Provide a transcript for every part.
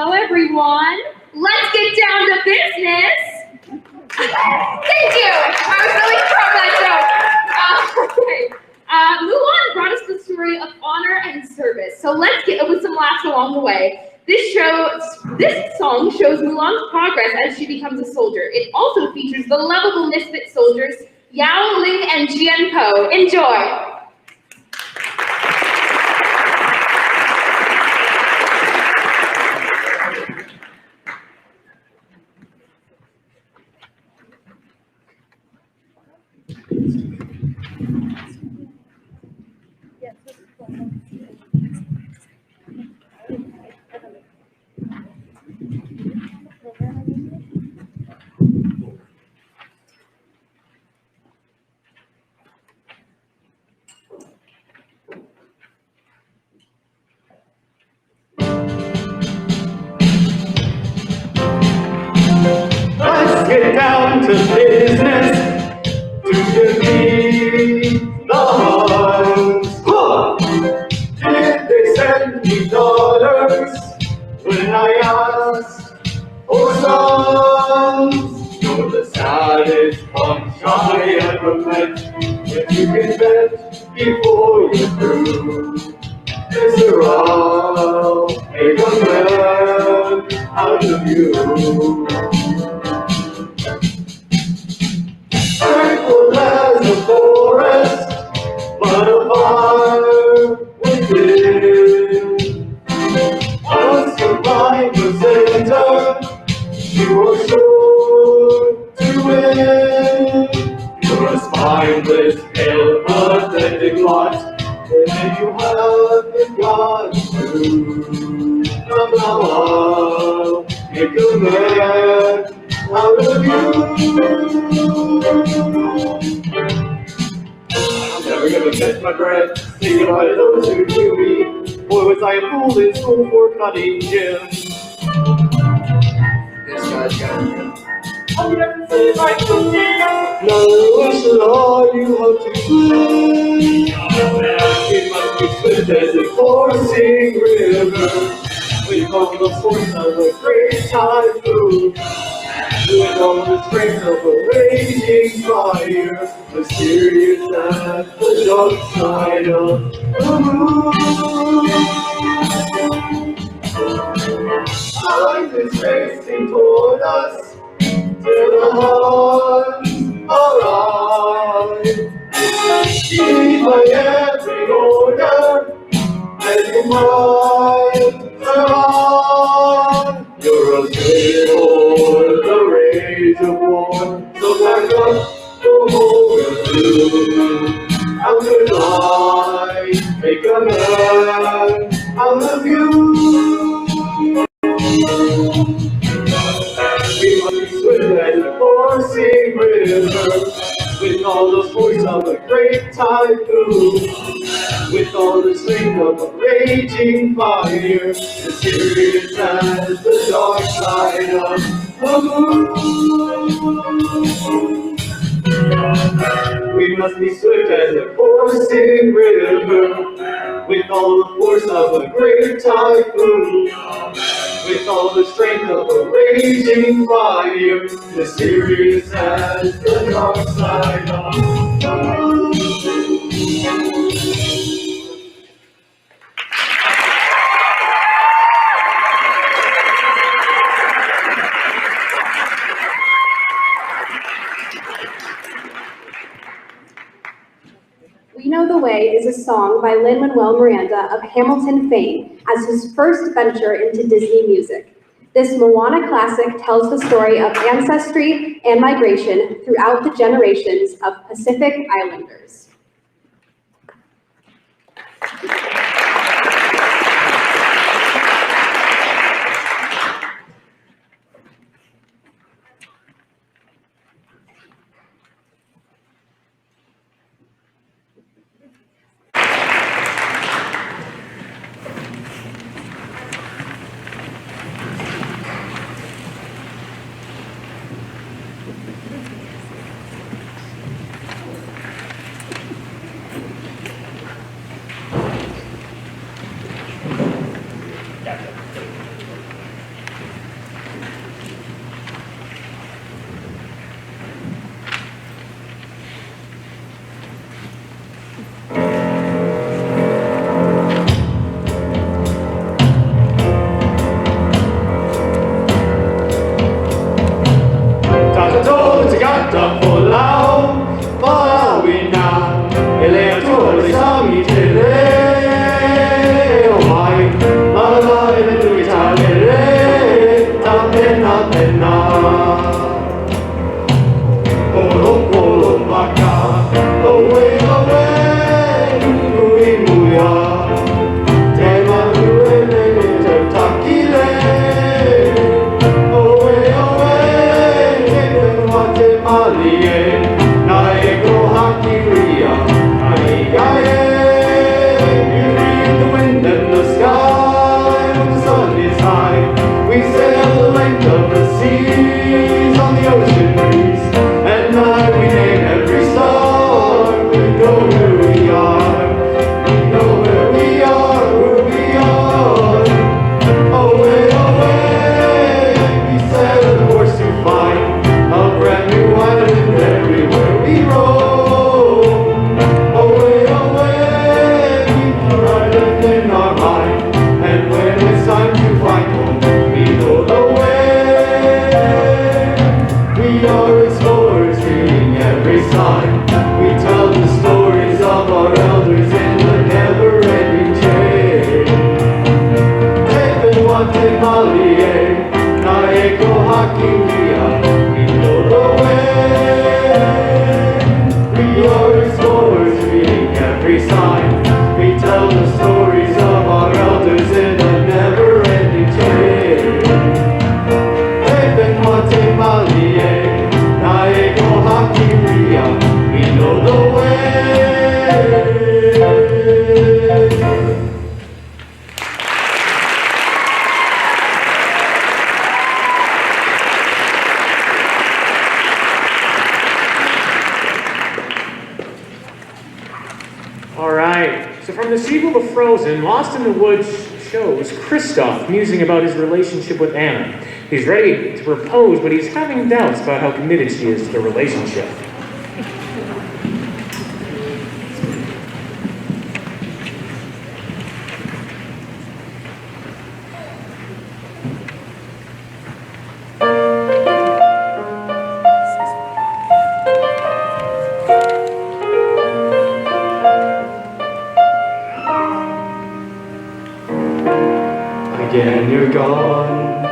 Hello, everyone. Let's get down to business. Thank you. I was really proud of that joke. Okay. Mulan brought us the story of honor and service. So let's get with some laughs along the way. This song shows Mulan's progress as she becomes a soldier. It also features the lovable misfit soldiers Yao, Ling, and Jian Po. Enjoy. Get down to business to defeat the Huns. Did they send me daughters when I asked for sons? You're the saddest bunch I ever met. If you can bet before you're through, I'll make a man out of you. Tranquil as a forest, but a fire within. Once you find the center, you are sure to win. You're a spineless, pale, pathetic lot, and then you haven't got to. Now I'll make a man out of you. I'm never gonna catch my breath, thinking about those who knew me. Boy, was I a fool in school for cutting Jim. This guy's got him. I'll never say if I could see him. No, I should all you how to swim. It must be swift as a coursing river. With all the force of a great typhoon. With all the strength of a raging fire, mysterious as the dark side of the moon. Time is racing toward us till the Huns arrive. Heed by every order, and you might survive. You're a slave for the rage of war, so back up, go home and do. How could I make a man out of you? We must be swift as a coursing river, with all the force of a great typhoon. With all the strength of a raging fire, mysterious as the dark side of the moon. We must be swift as a coursing river, with all the force of a great typhoon. With all the strength of a raging fire, mysterious as the dark side of the moon. We Know the Way is a song by Lin-Manuel Miranda of Hamilton fame as his first venture into Disney music. This Moana classic tells the story of ancestry and migration throughout the generations of Pacific Islanders. Siberia, we know the way. All right, so from the sequel to Frozen, Lost in the Woods shows Kristoff musing about his relationship with Anna. He's ready to propose, but he's having doubts about how committed she is to the relationship. Again you're gone,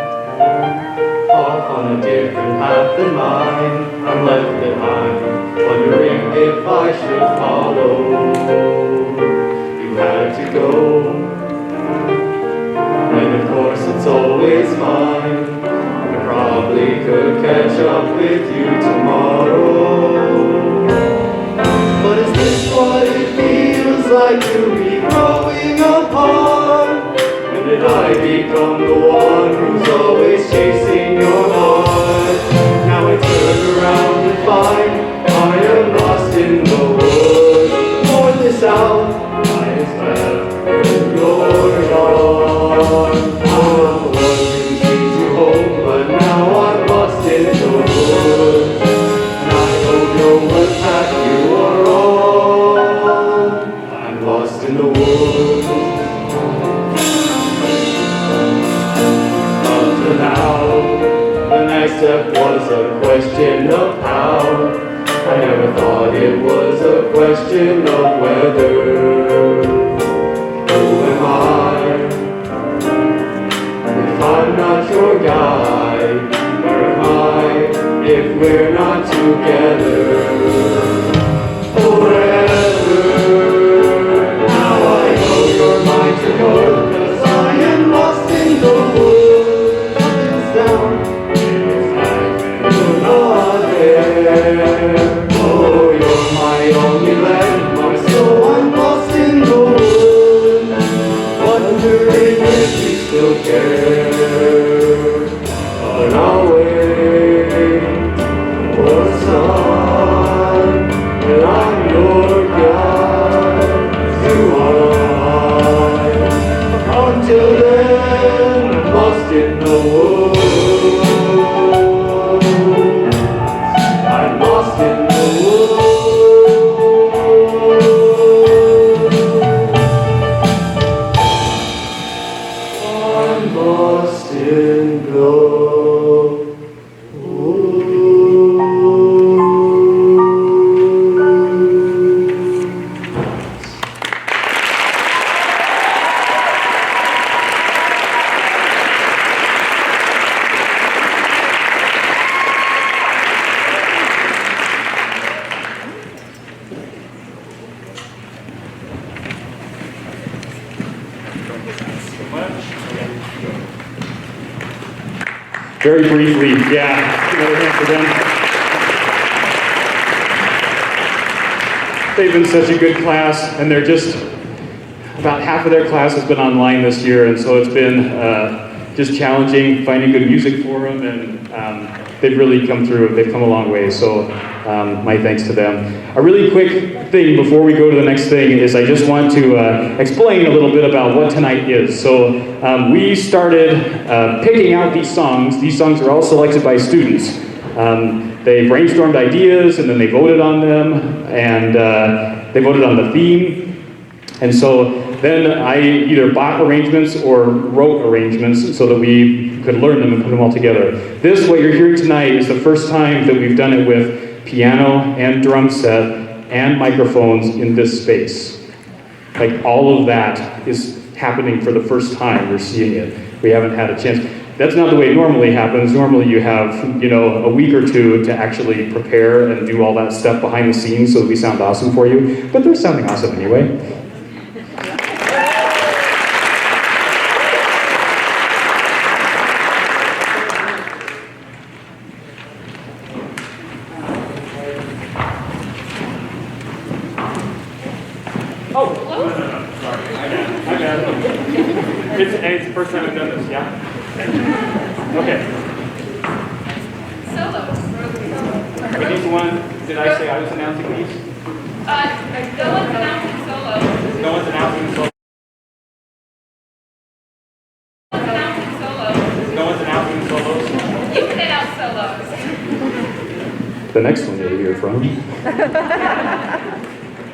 off on a different path than mine. I'm left behind, wondering if I should follow. You had to go, and of course it's always fine. I probably could catch up with you tomorrow. But is this what it feels like to be growing apart? Did I become the one who's always chasing your heart? Now I turn around and find I am lost in the woods. North is south, right is left, you're gone. I'm the one who leads you home, but now I'm lost in the woods. And I don't know what path you are on. I'm lost in the woods. Now, the next step was a question of how. I never thought it was a question of whether. Who am I? If I'm not your guy, where am I if we're not together? Forever. Now I know you're mine to go, 'cause I am lost in the woods. Oh, you're my only landmark, so I'm lost in the woods, wondering if you still care. But I'll wait for the sun, and I'm your guide to mine. Until then, I'm lost in the woods. Very briefly, yeah, another hand for them. They've been such a good class, and they're just, about half of their class has been online this year, and so it's been just challenging finding good music for them, and they've really come through, they've come a long way, so my thanks to them. A really quick thing before we go to the next thing is I just want to explain a little bit about what tonight is. So we started picking out these songs. These songs are all selected by students. They brainstormed ideas and then they voted on them, and they voted on the theme. And so then I either bought arrangements or wrote arrangements so that we could learn them and put them all together. This, what you're hearing tonight, is the first time that we've done it with piano and drum set and microphones in this space. Like, all of that is happening for the first time. We're seeing it. We haven't had a chance. That's not the way it normally happens. Normally you have, you know, a week or two to actually prepare and do all that stuff behind the scenes so that we sound awesome for you. But they're sounding awesome anyway. Oh, no, sorry. I got it. It's the first time I've done this, yeah? Okay. Solos. But these one, did I say I was announcing these? No one's announcing solos. No one's announcing the solo. No one's announcing the solos. You can announce solos. The next one you'll hear from.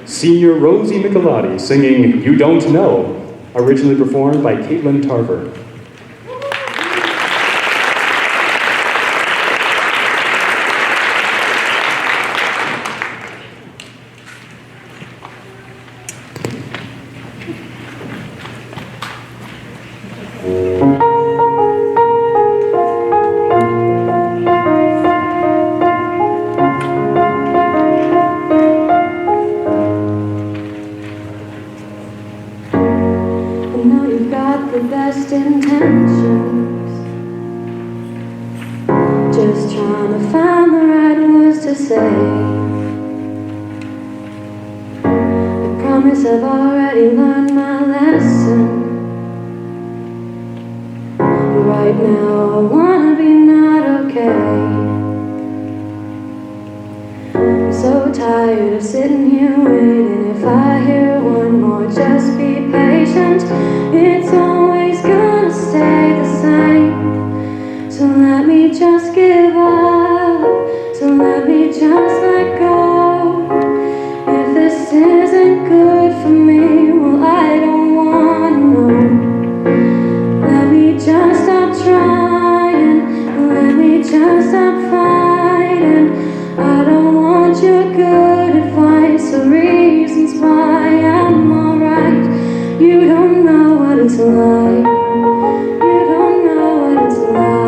Senior Rosie Michelotti singing You Don't Know, originally performed by Katelyn Tarver. Just trying to find the right words to say. I promise I've already learned my lesson. Right now I wanna be not okay. I'm so tired of sitting here waiting. If I hear one more, just be patient. It's always gonna stay the same. So let me just give up. So let me just let go. If this isn't good for me, well, I don't wanna know. Let me just stop trying. Let me just stop fighting. I don't want your good advice or reasons why I'm alright. You don't know what it's like. You don't know what it's like.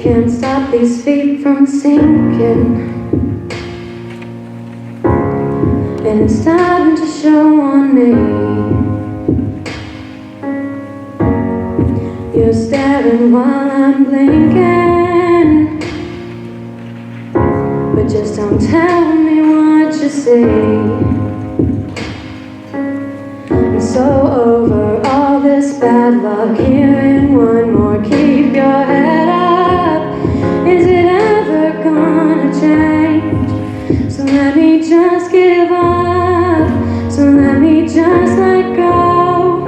Can't stop these feet from sinking, and it's starting to show on me. You're staring while I'm blinking, but just don't tell me what you see. I'm so over all this bad luck. Hearing one more, keep your head up. Is it ever gonna change? So let me just give up. So let me just let go.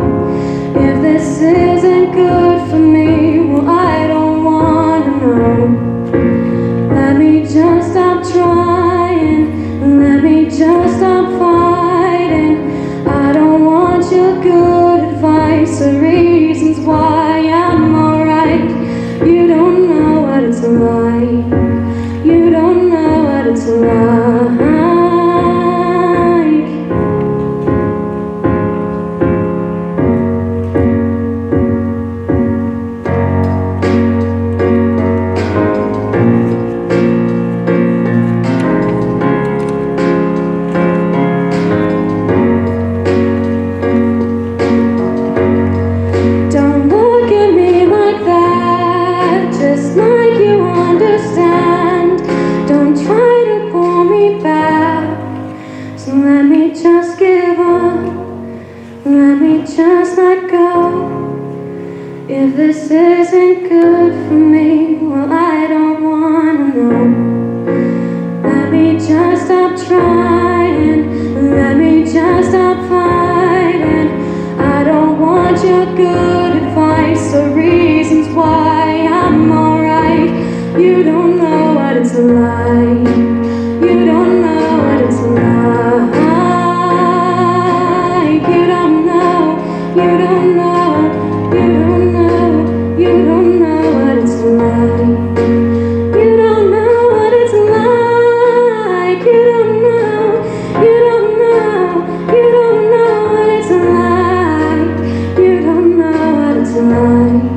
If this isn't good for me, well, I don't wanna know. Let me just stop trying. Let me just stop fighting. I don't want your good advice or reasons why I'm alright. You don't know what it's like. You don't know what it's like. Don't look at me like that, just like you understand. Don't try to pull me back. So let me just give up. Let me just let go. If this isn't good for me, well, I don't wanna know. Let me just stop trying. Let me just stop fighting. I don't want your good advice or reasons why I'm alright. You don't know what it's like. You don't know what it's like. You don't know. You don't know. You don't know. You don't know what it's like. You don't know what it's like. You don't know. You don't know. You don't know what it's like. You don't know what it's like.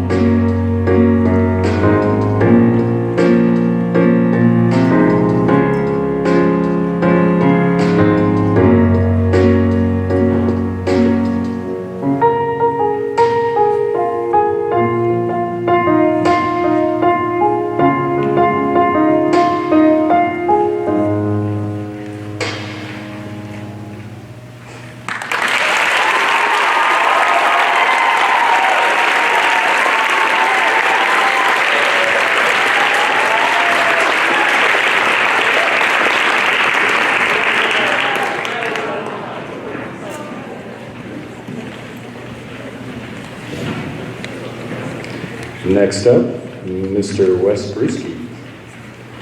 Next up, Mr. Wes Brewski,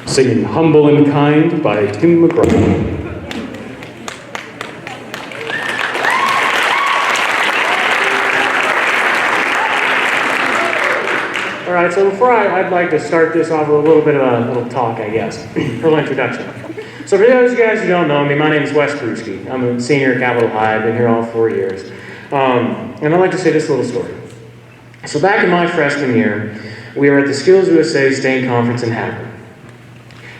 singing Humble and Kind by Tim McGraw. All right, so before I'd like to start this off with a little bit of a little talk, I guess, a little introduction. So for those of you guys who don't know me, my name is Wes Brewski. I'm a senior at Capitol High. I've been here all 4 years. And I'd like to say this little story. So back in my freshman year, we were at the Skills USA State Conference in Hackett.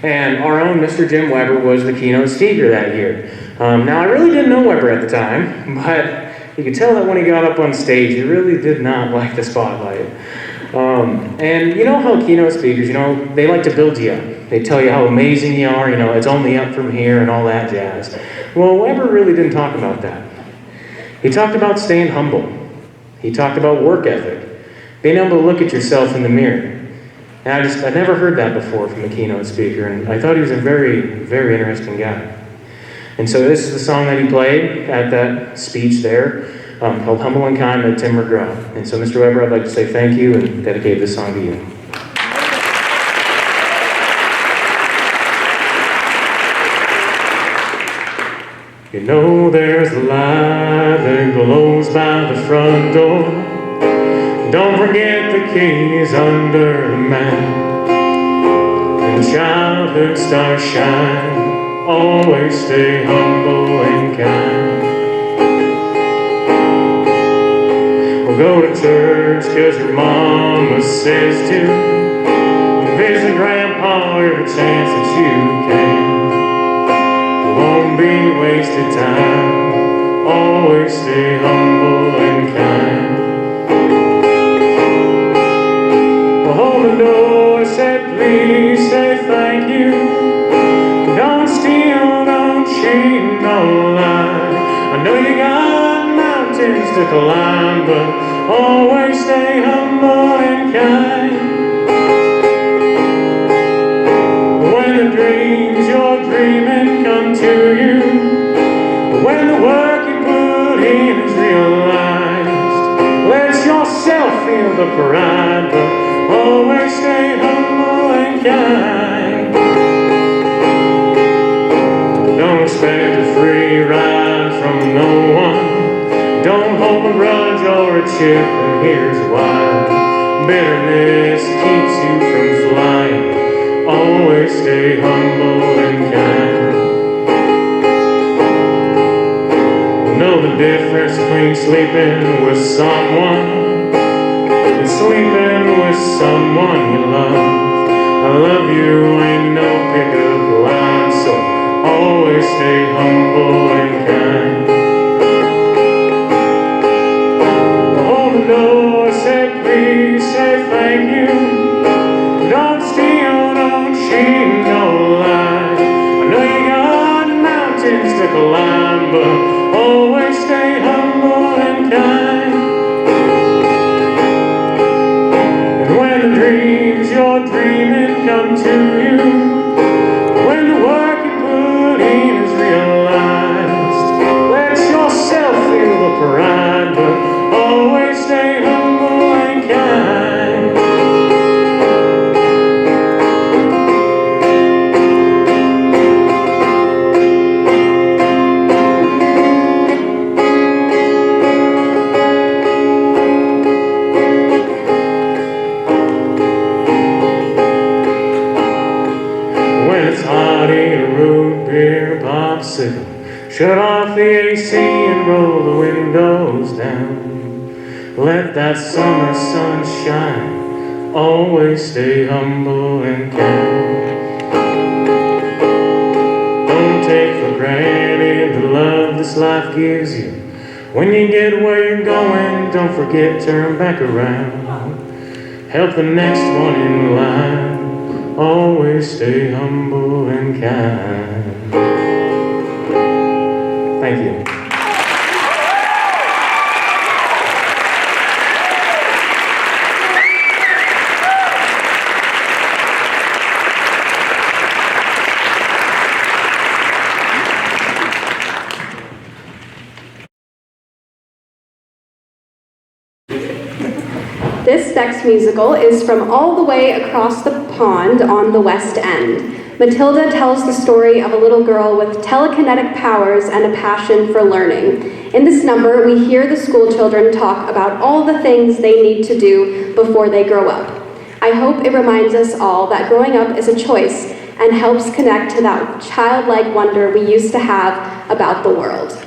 And our own Mr. Jim Weber was the keynote speaker that year. Now, I really didn't know Weber at the time, but you could tell that when he got up on stage, he really did not like the spotlight. And you know how keynote speakers, they like to build you up. They tell you how amazing you are, it's only up from here and all that jazz. Well, Weber really didn't talk about that. He talked about staying humble. He talked about work ethic, being able to look at yourself in the mirror. And I never heard that before from a keynote speaker, and I thought he was a very, very interesting guy. And so this is the song that he played at that speech there, called Humble and Kind by Tim McGraw. And so, Mr. Weber, I'd like to say thank you and dedicate this song to you. You know there's a light that glows by the front door. Don't forget the keys under the mat. When childhood stars shine, always stay humble and kind. We'll go to church 'cause your mama says to. Visit Grandpa every chance that you can. It won't be wasted time. Always stay humble and kind. We'll hold the door, say please, say thank you. Don't steal, don't cheat, don't lie. I know you got mountains to climb, but always stay humble and kind. When the dreams you're dreaming come to you, when the work you put in is realized, let yourself feel the pride, but always stay humble and kind. Don't expect a free ride from no one. Don't hold a grudge or a chip, and here's why. Bitterness keeps you from flying. Always stay humble and kind. Know the difference between sleeping with someone and sleeping with someone you love. I love you ain't no pickup line, so always stay humble and kind. Hold the door, say please, say thank you. Don't steal, don't cheat, don't lie. I know you got mountains to climb, but always stay humble and kind. And when the dreams you're dreaming come to you, when the work you put in is realized, let yourself feel the pride, but always stay humble and kind. When it's hot, eat a root beer popsicle. Shut off the AC and roll the windows down. Let that summer sun shine. Always stay humble and kind. Don't take for granted the love this life gives you. When you get where you're going, don't forget, turn back around. Help the next one in line. Always stay humble and kind. Thank you. This next musical is from all the way across the pond on the West End. Matilda tells the story of a little girl with telekinetic powers and a passion for learning. In this number, we hear the school children talk about all the things they need to do before they grow up. I hope it reminds us all that growing up is a choice and helps connect to that childlike wonder we used to have about the world.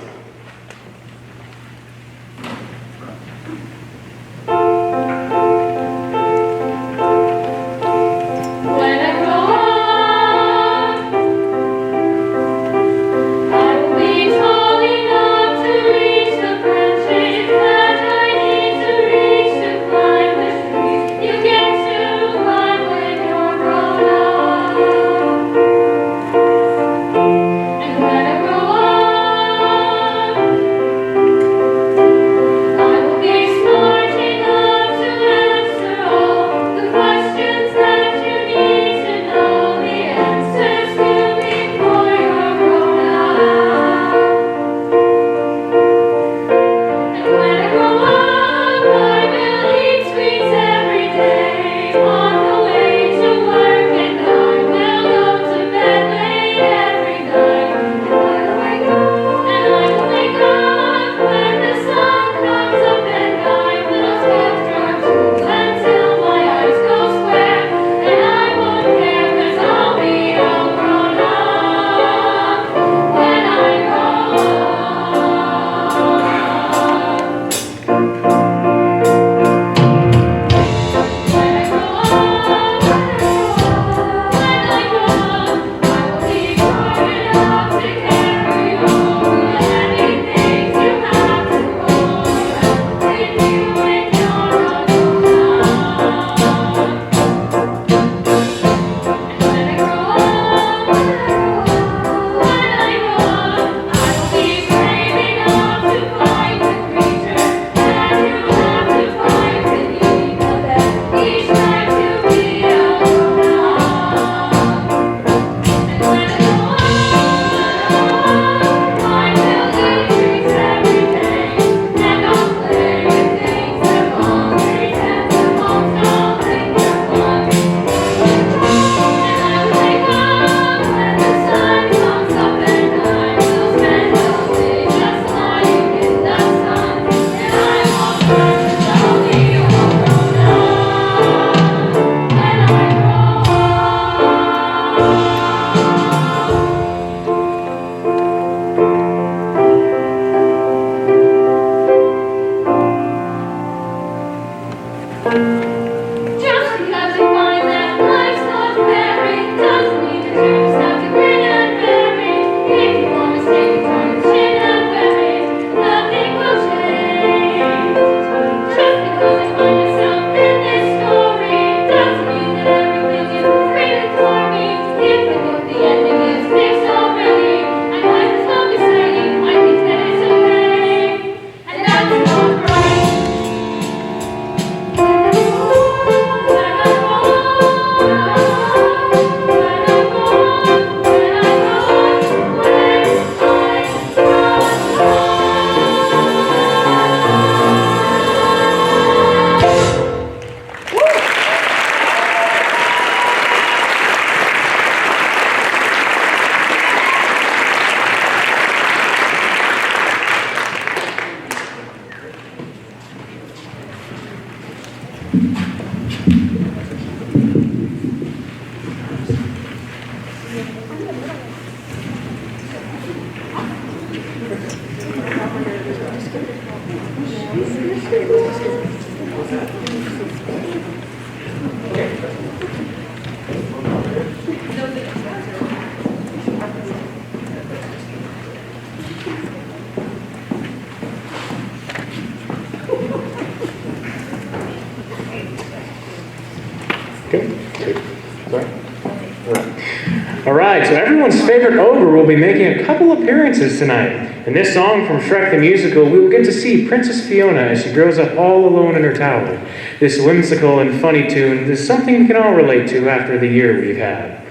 All right, so everyone's favorite ogre will be making a couple appearances tonight. In this song from Shrek the Musical, we will get to see Princess Fiona as she grows up all alone in her tower. This whimsical and funny tune is something we can all relate to after the year we've had.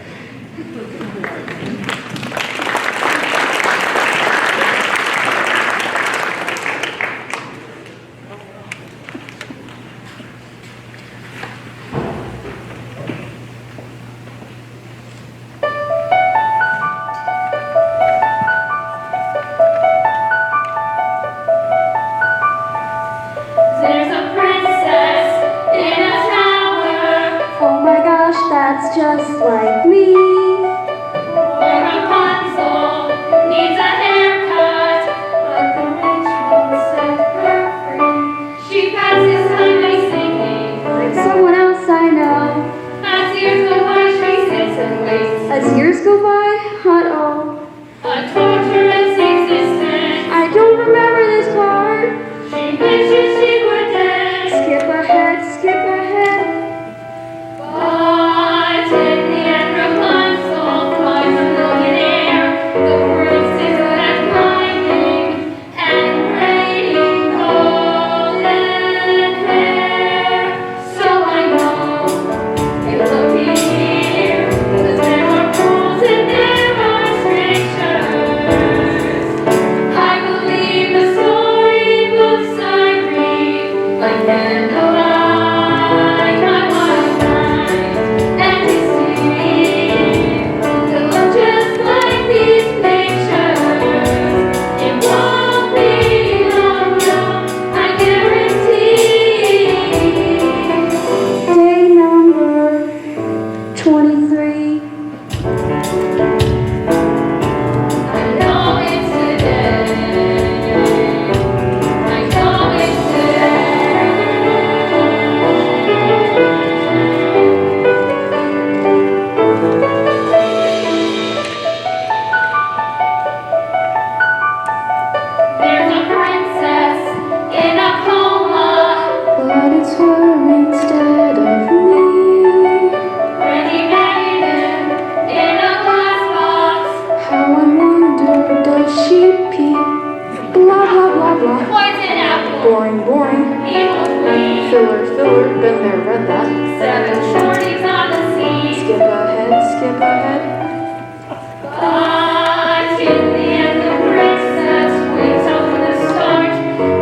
just like me. Or Rapunzel needs a haircut, but the rich one set her free. She passes time by singing, Like someone else I know. as years go by she sits and waits. As years go by, uh-oh. A torturous existence. I don't remember this part. She wishes she were dead. Skip ahead, skip ahead. But in the end Rapunzel finds a millionaire. The prince is good at climbing and braiding golden hair. So I know it will be here, 'cause there are rules and there are strictures. I believe the storybooks I read, like candlelight, my wild night, and to see to look just like these pictures. It won't be long now, I guarantee. Day number 23. I know it's today. I know it's There's a princess in a coma, But it's her instead of me. pretty maiden in a glass box. How I wonder, does she peep? Blah, blah, blah, blah. Poison apple, Boring, boring. evil queen, Filler, filler. Been there, read that. 7 shorties on the scene. Skip ahead, skip ahead. But in the end, the princess waits out for the start.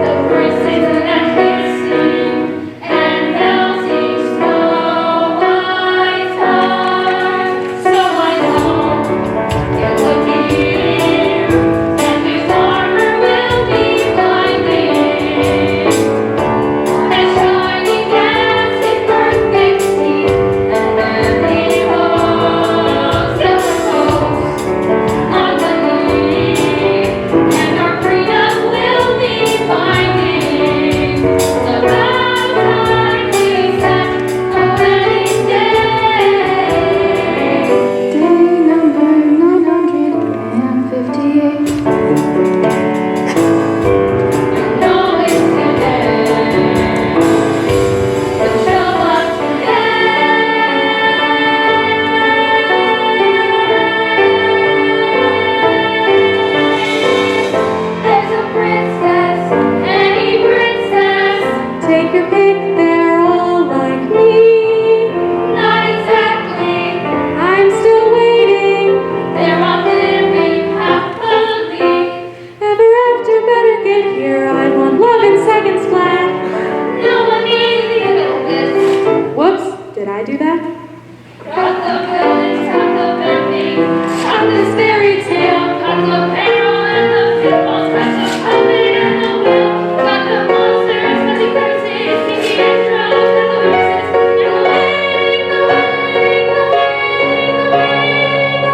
The prince isn't at his scene, and melting Snow White's heart. So I know it will be here, and his armor will be blinding, as shining as his perfect teeth, and then he holds silver posts on the knee, and our freedom will be binding. About time we set a wedding day. Day number 958. Know it's today. You'll show up today. There's a princess, any princess. Take your pick, they're all like me. Not exactly. I'm still waiting. They're all living happily. Ever after, better get here. I want love in seconds flat. No one needs the illness. Whoops, did I do that? Got the villains, got the vending, got this fairy tale, got the peril and the pitfalls, got the puppet and the wheel, got the monsters, got the curses, singing and drums, got the verses, and the waiting, the waiting, the waiting, the waiting, the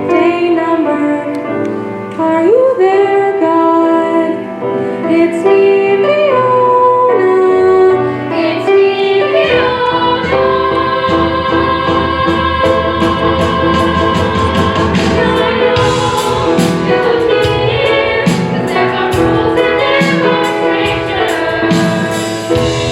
Day number. Are you there, God? It's me, Fiona. It's me, Fiona. I know you'll be here, 'cause there are rules and there are strictures.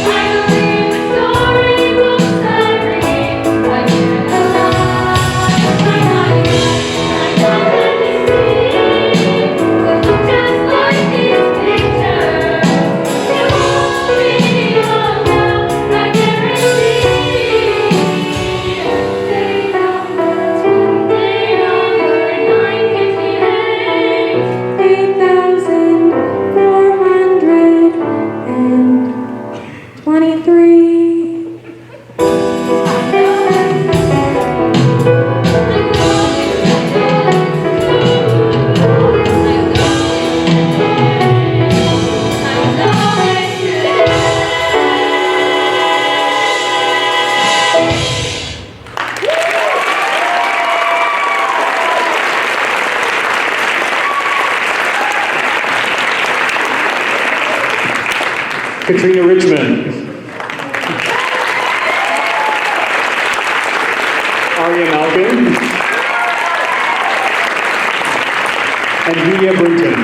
I believe the storybooks I read. I can't lie, I'm not here, I'm not at the sea. Katrina Richmond. Aria Malkin. And Julia Brinton.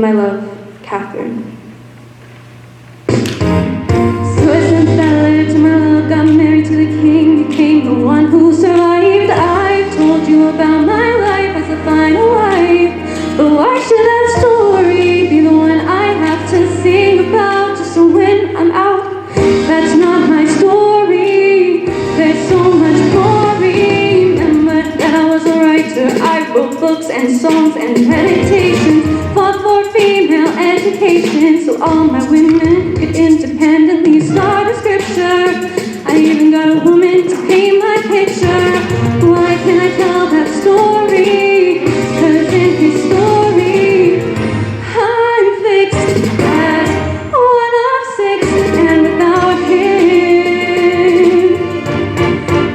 My love, Catherine. So I sent that letter to my love, got married to the king, became the one who survived. I've told you about my life as a final wife, but why should that story be the one I have to sing about just so when I'm out? That's not my story, there's so much more. Remember that I was a writer, I wrote books and songs and meditations, fought for female education so all my women could independently start a scripture. I even got a woman to paint my picture. Why can't I tell that story? 'Cause in his story I'm fixed as one of six, and without him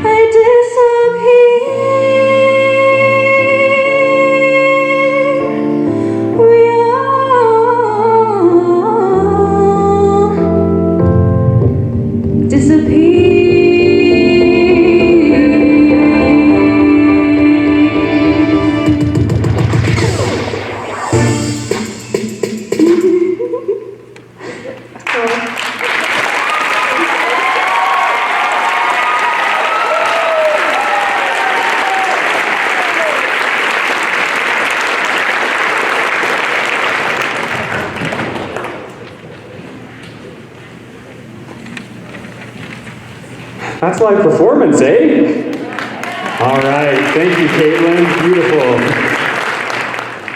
I disappear. We all disappear. That's live performance, eh? All right, thank you, Katelyn. Beautiful.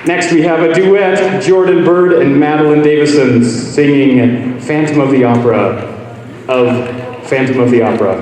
Next, we have a duet, Jordan Bird and Madeline Davison singing Phantom of the Opera, Phantom of the Opera.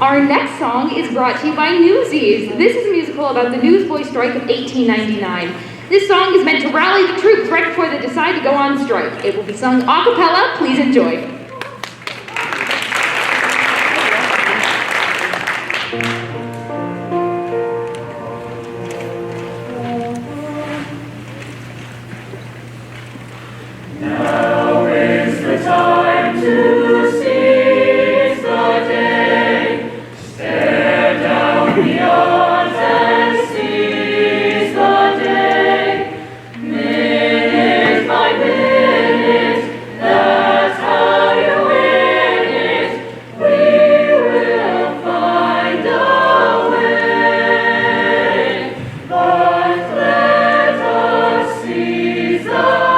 Our next song is brought to you by Newsies. This is a musical about the newsboy strike of 1899. This song is meant to rally the troops right before they decide to go on strike. It will be sung a cappella. Please enjoy. Now is the time to seize the day. Stare down the odds and seize the day. Minute by minute, that's how you win it. We will find a way. But let us seize the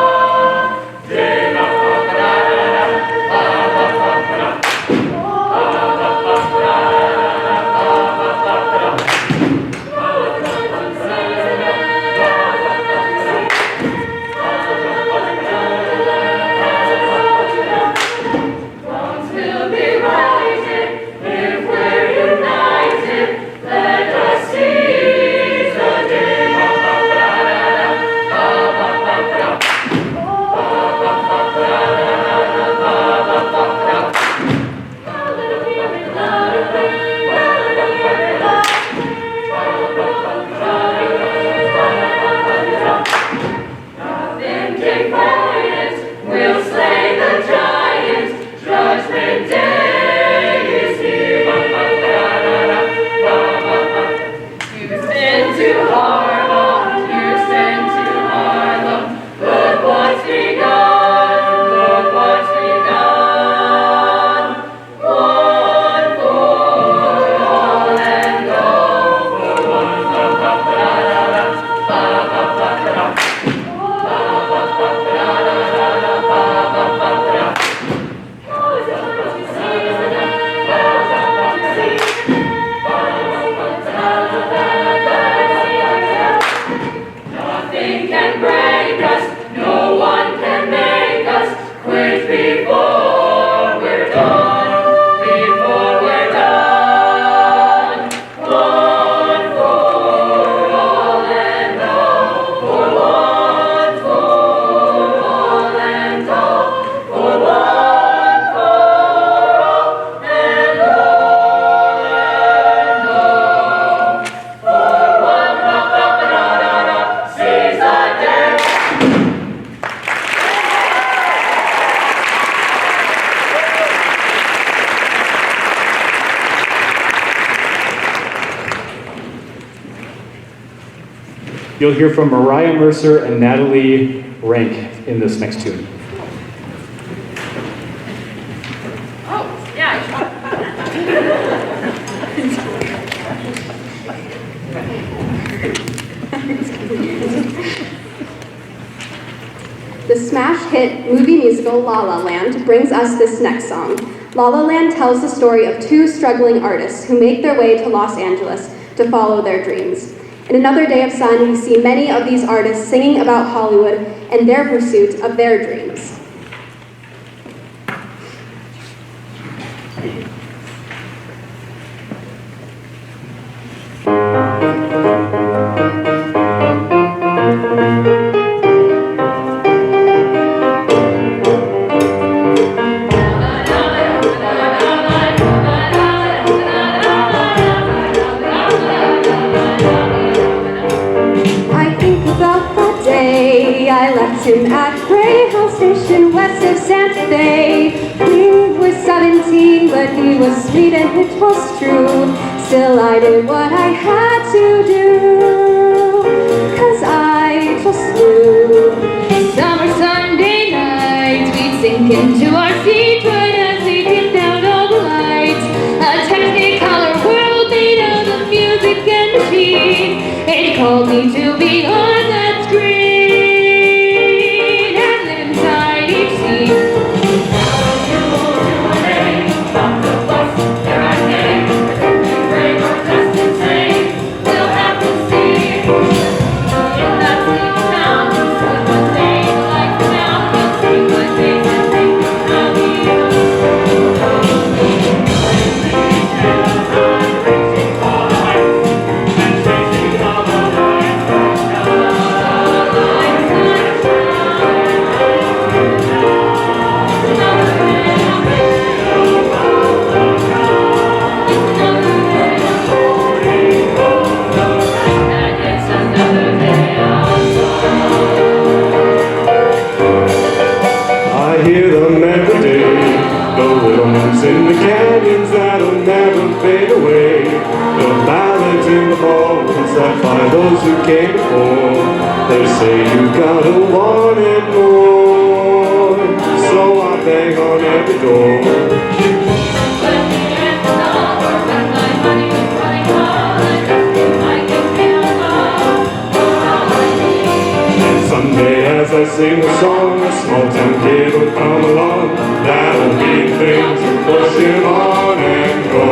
You'll hear from Mariah Mercer and Natalie Rank in this next tune. Oh, yeah. The smash hit movie musical Lala Land brings us this next song. Lala Land tells the story of two struggling artists who make their way to Los Angeles to follow their dreams. In Another Day of Sun, we see many of these artists singing about Hollywood and their pursuit of their dreams. Him at Greyhound Station west of Santa Fe. We were 17, but he was sweet and it was true. Still I did what I had to do, 'cause I just knew. Summer Sunday night, we'd sink into our seats right as they dimmed out all the lights. A technicolor world made out of music and machine. It called me to be on that screen. Thank you. in the canyons that'll never fade away. The ballads in the ballrooms that by those who came before. They say you gotta want it more, so I bang on every door. Someday as I sing the song, a small town kid will come along. That'll mean things will push him on and go.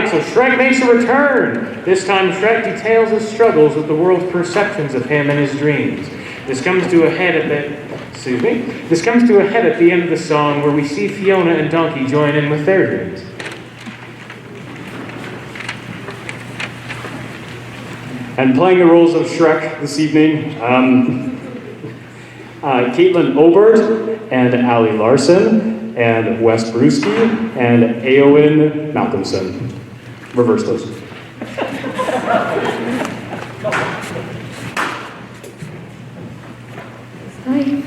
So Shrek makes a return. This time Shrek details his struggles with the world's perceptions of him and his dreams. This comes to a head at the end of the song where we see Fiona and Donkey join in with their dreams. And playing the roles of Shrek this evening, Katelyn Obert and Ali Larson and Wes Brewski and Eowyn Malcolmson. Reverse those. Hi.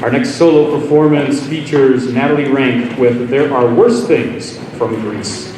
Our next solo performance features Natalie Rank with There Are Worse Things from Greece.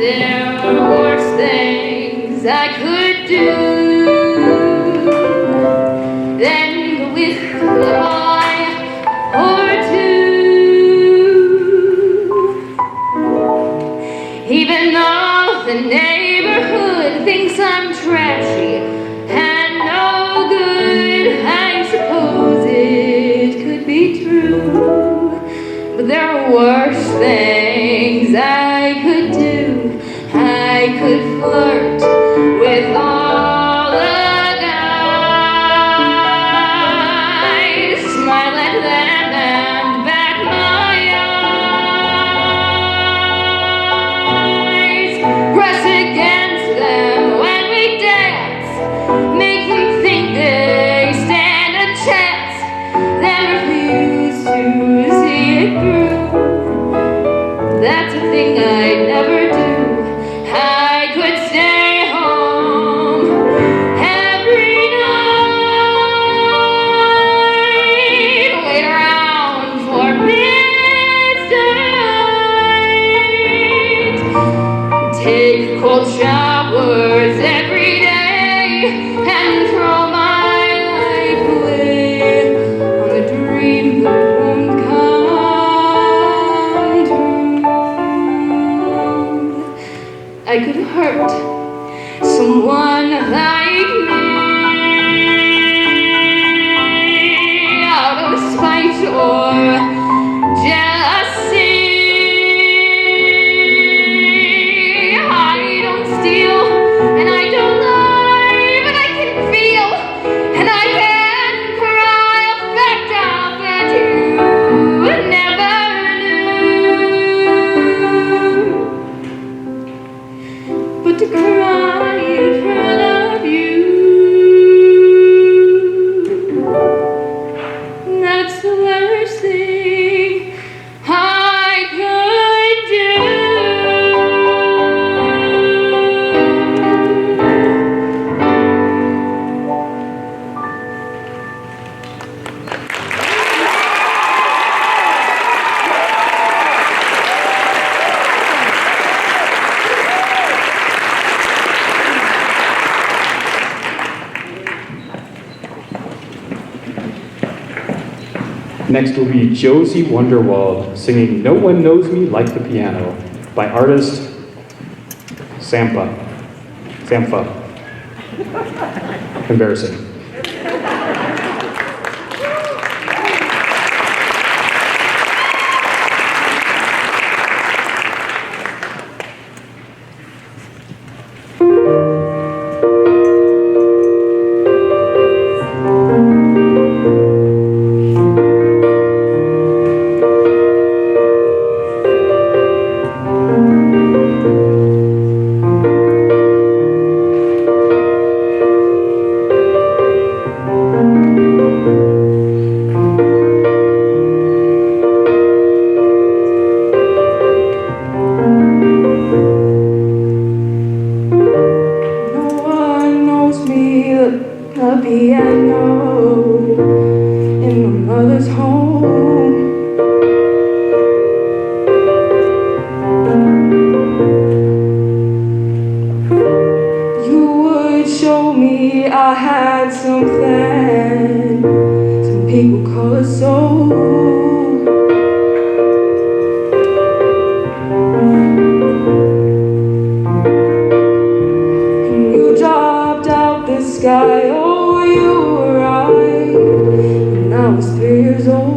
There are worse things I could do than go with a boy or two. Even though the neighborhood thinks I'm trashy and no good, I suppose it could be true. But there are worse things I could do. I could flirt with all the guys, smile at them and bat my eyes, press against them when we dance, make them think they stand a chance, then refuse to see it through. That's a thing I'd never do. I could stay home every night, wait around for midnight, take cold showers every day, and throw my life away on a dream that won't come true. I could hurt someone like me out of spite or jealousy. I don't steal and I don't lie, but I can feel and I can cry a fact of that you never knew. But to cry in front of you, that's the worst thing I could do. Next will be Josie Wonderwald singing No One Knows Me Like the Piano by artist Sampha. Embarrassing. something. Some people call it soul. And you dropped out the sky. Oh, you were right. And I was 3 years old.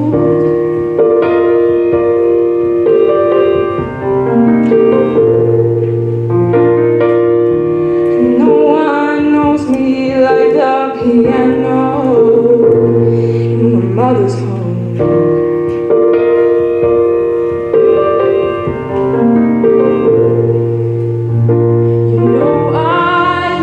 Piano in my mother's home. You know I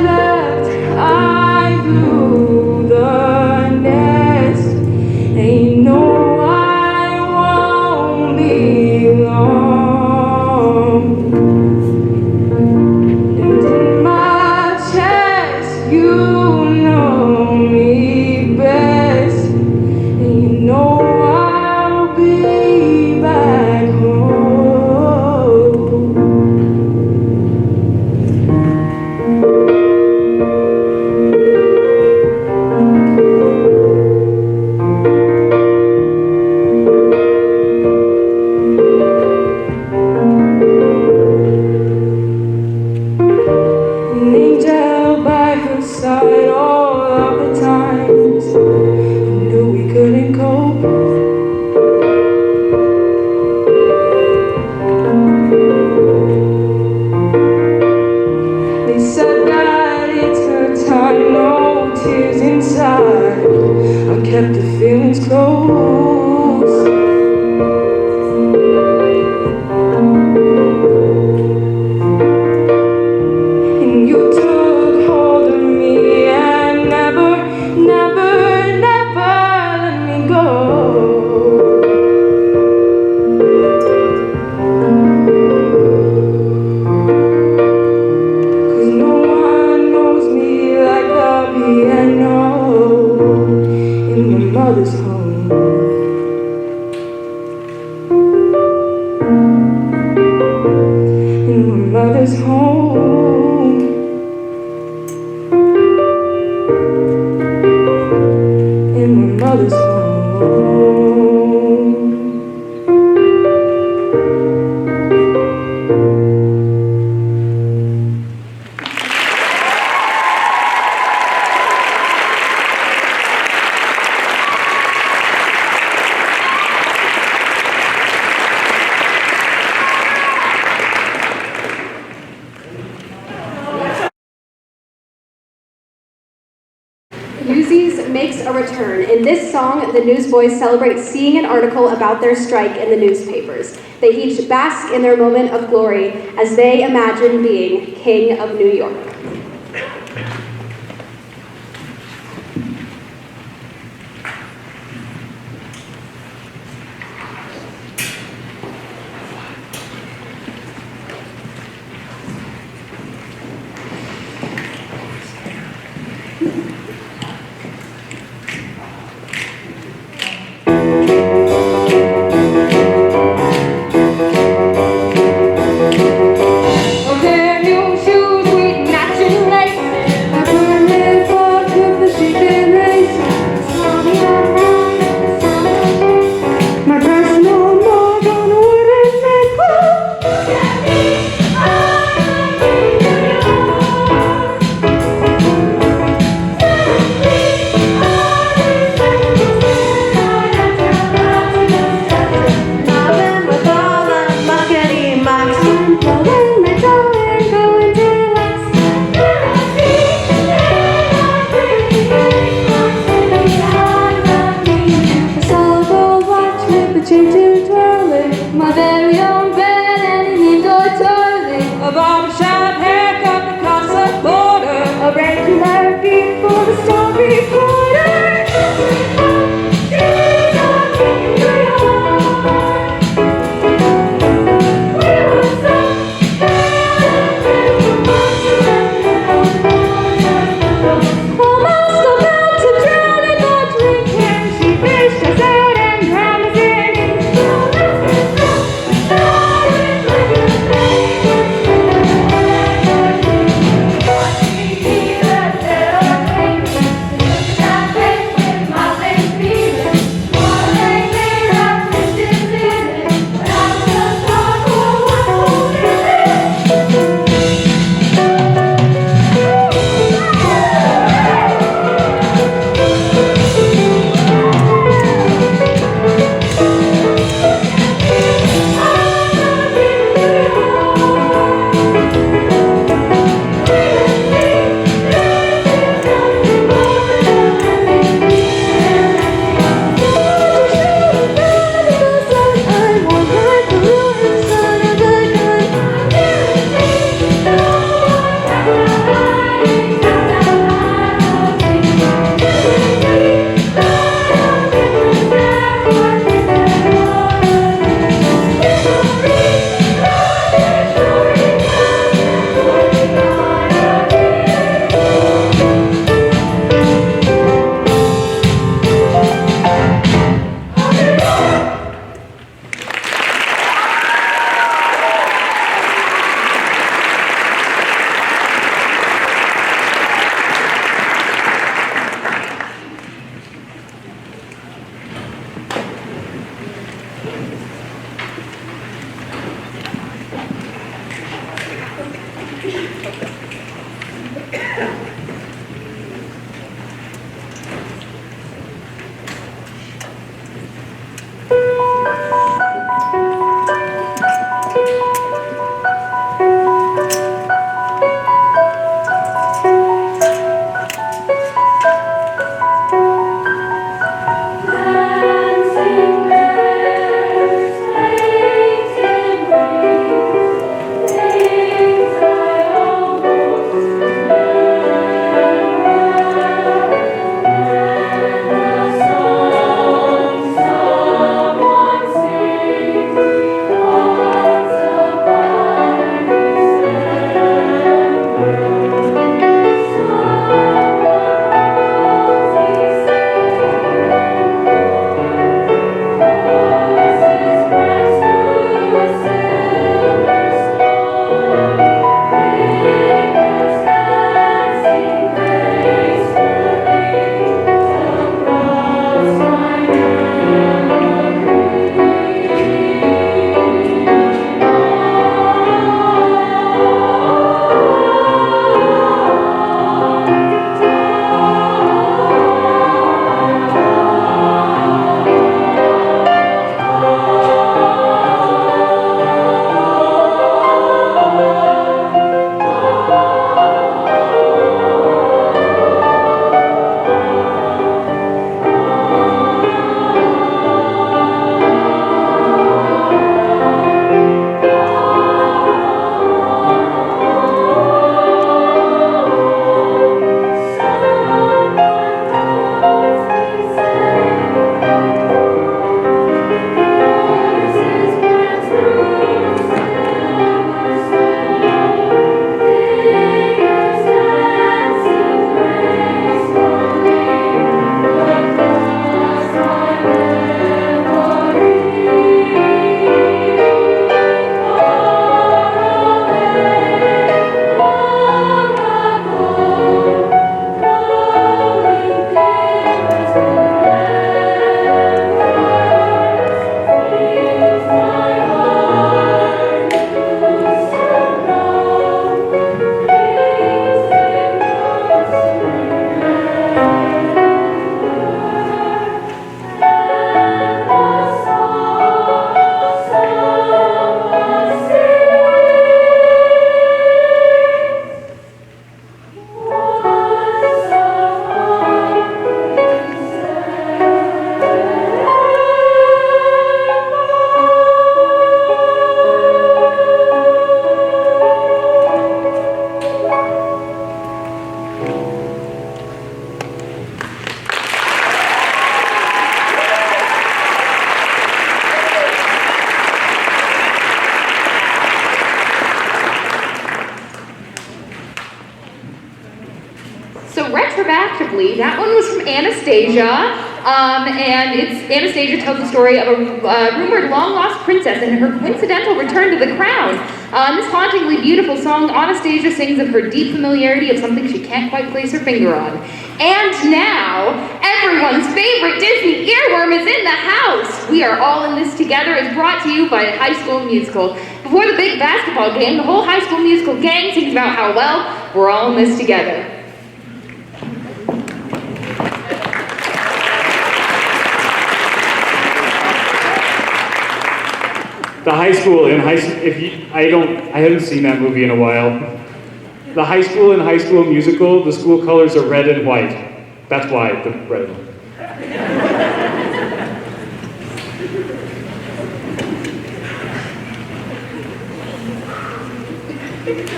left, I blew the nest, and you know I won't be long. And in my chest, you know me best, and you know I'll be back home. An angel by her side all of the times I knew we couldn't cope. They said that it's her time, no tears inside. I kept the feelings close. And you took hold of me and never, never, never let me go. 'Cause no one knows me like the piano in my mother's home. In my mother's home. In my mother's home. Newsies makes a return. In this song, the newsboys celebrate seeing an article about their strike in the newspapers. They each bask in their moment of glory as they imagine being King of New York. Their new shoes with matching retroactively, that one was from Anastasia, and Anastasia tells the story of a rumored long-lost princess and her coincidental return to the crown. This hauntingly beautiful song, Anastasia sings of her deep familiarity of something she can't quite place her finger on. And now, everyone's favorite Disney earworm is in the house. We Are All in This Together is brought to you by High School Musical. Before the big basketball game, the whole High School Musical gang sings about how well we're all in this together. The high school in I haven't seen that movie in a while. The high school in High School Musical, the school colors are red and white. That's why the red. Together,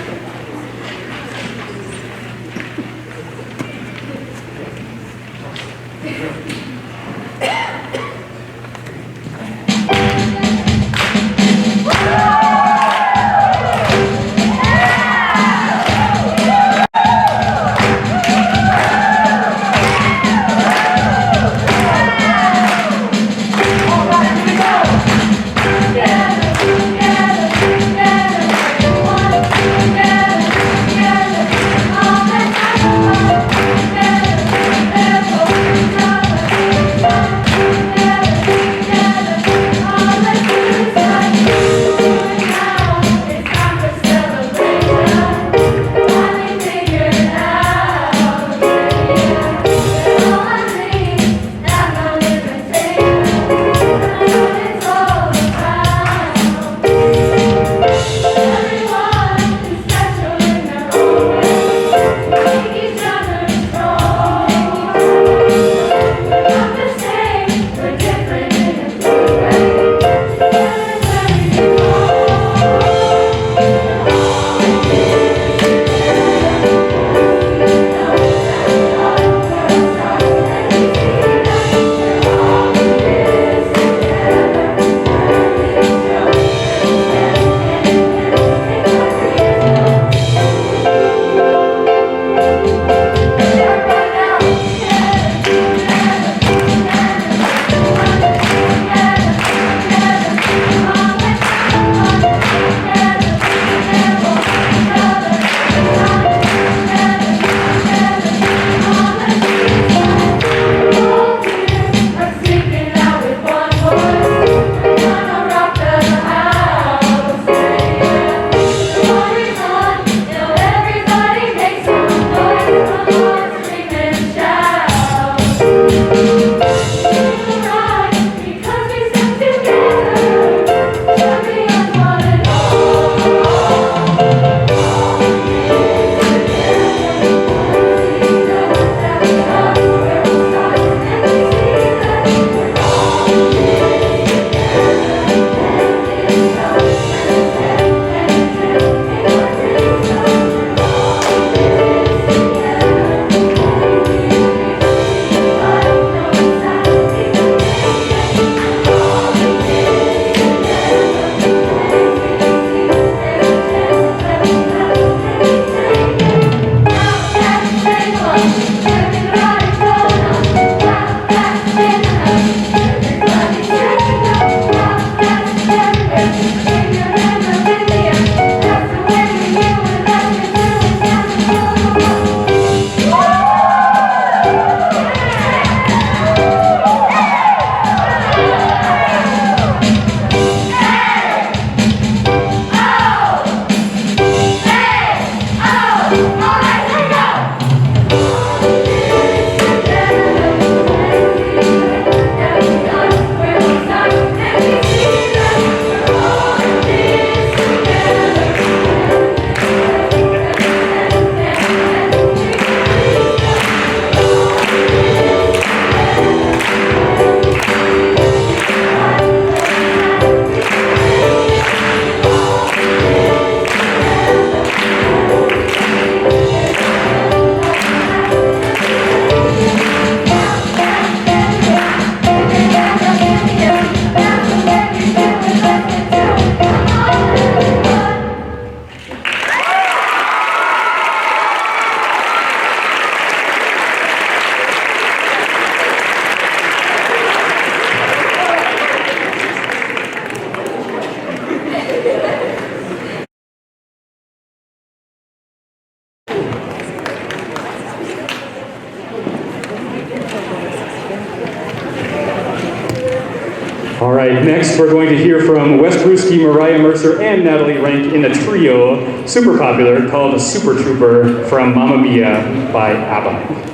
Next, we're going to hear from Wes Brewski, Mariah Mercer, and Natalie Rank in a trio, super popular, called Super Trooper from Mamma Mia by ABBA.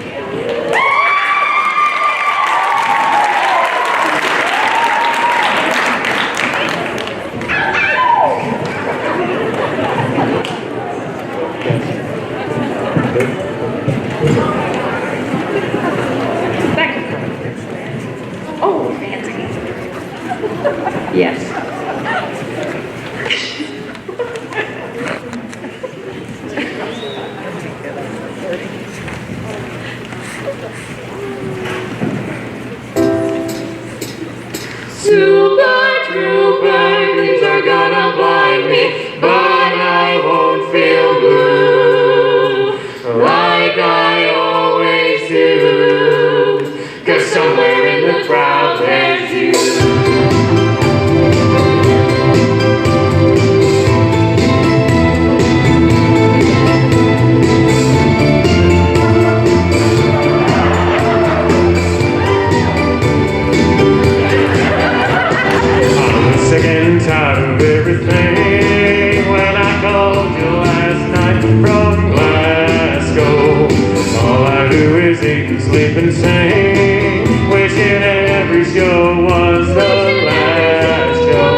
Oh, fancy. Yes. Super Trooper, things are gonna blind me, but I won't feel blue like I always do, 'cause somewhere in the crowd there's you. Sick and tired of everything. When I called you last night from Glasgow, all I do is eat and sleep and sing, wishing every show was the last show.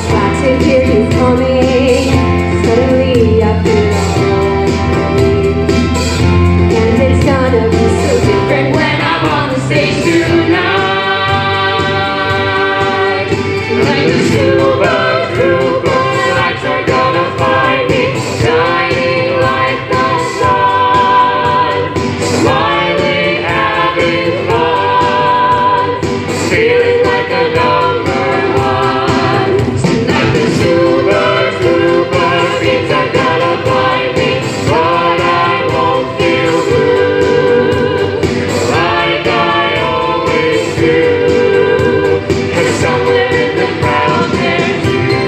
Glad to hear you coming. Suddenly I feel alright. And it's gonna be so different when I'm on the stage tonight. Like the Super Trooper, lights are gonna find me, shining like the sun, smiling, having fun, feeling like a number one. Like the Super Trooper, beats are gonna find me, but I won't feel blue like I always do, 'cause somewhere in the crowd there's you.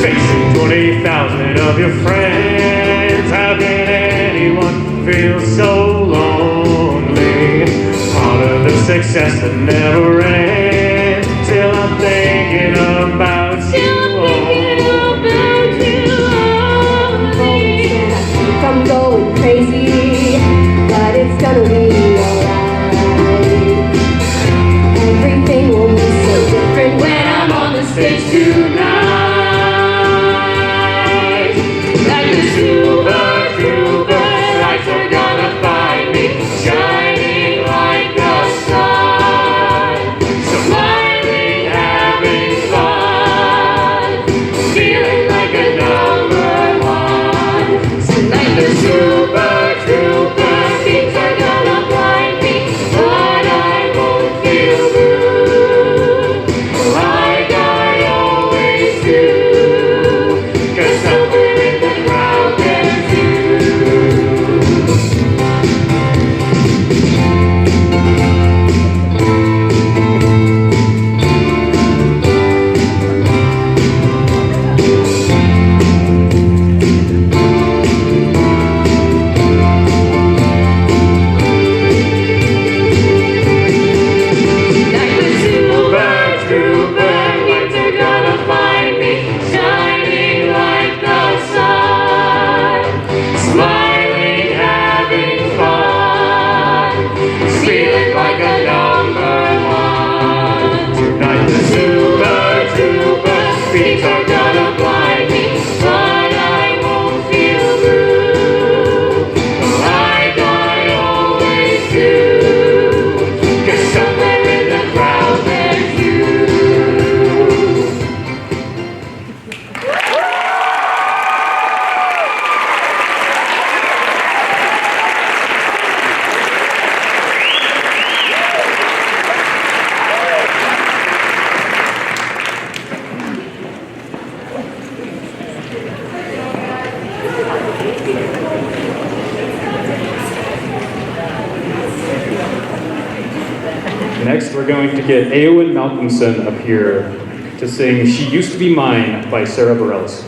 Facing 20,000 of your friends, how can anyone feel so lonely? Part of the success that never ends. Still I'm thinking about you only. And I think I'm going crazy, but it's gonna be alright. Everything will be so different when I'm on the stage tonight. Like the Super Trooper, lights are gonna find me, shining like the sun, smiling, having fun, feeling like a number one. Like the Super Trooper, things are gonna blind me, but I won't feel blue like I always do, 'cause somewhere in the crowd there's you. Like the Super Trooper, lights are gonna find me, shining like the sun, smiling, having fun, feeling like a number one. Tonight the Super Trooper, beats are gonna blind me, but I won't feel blue like I always do, 'cause somewhere in the crowd there's you. we're going to get Eowyn Malcolmson up here to sing She Used to Be Mine by Sara Bareilles.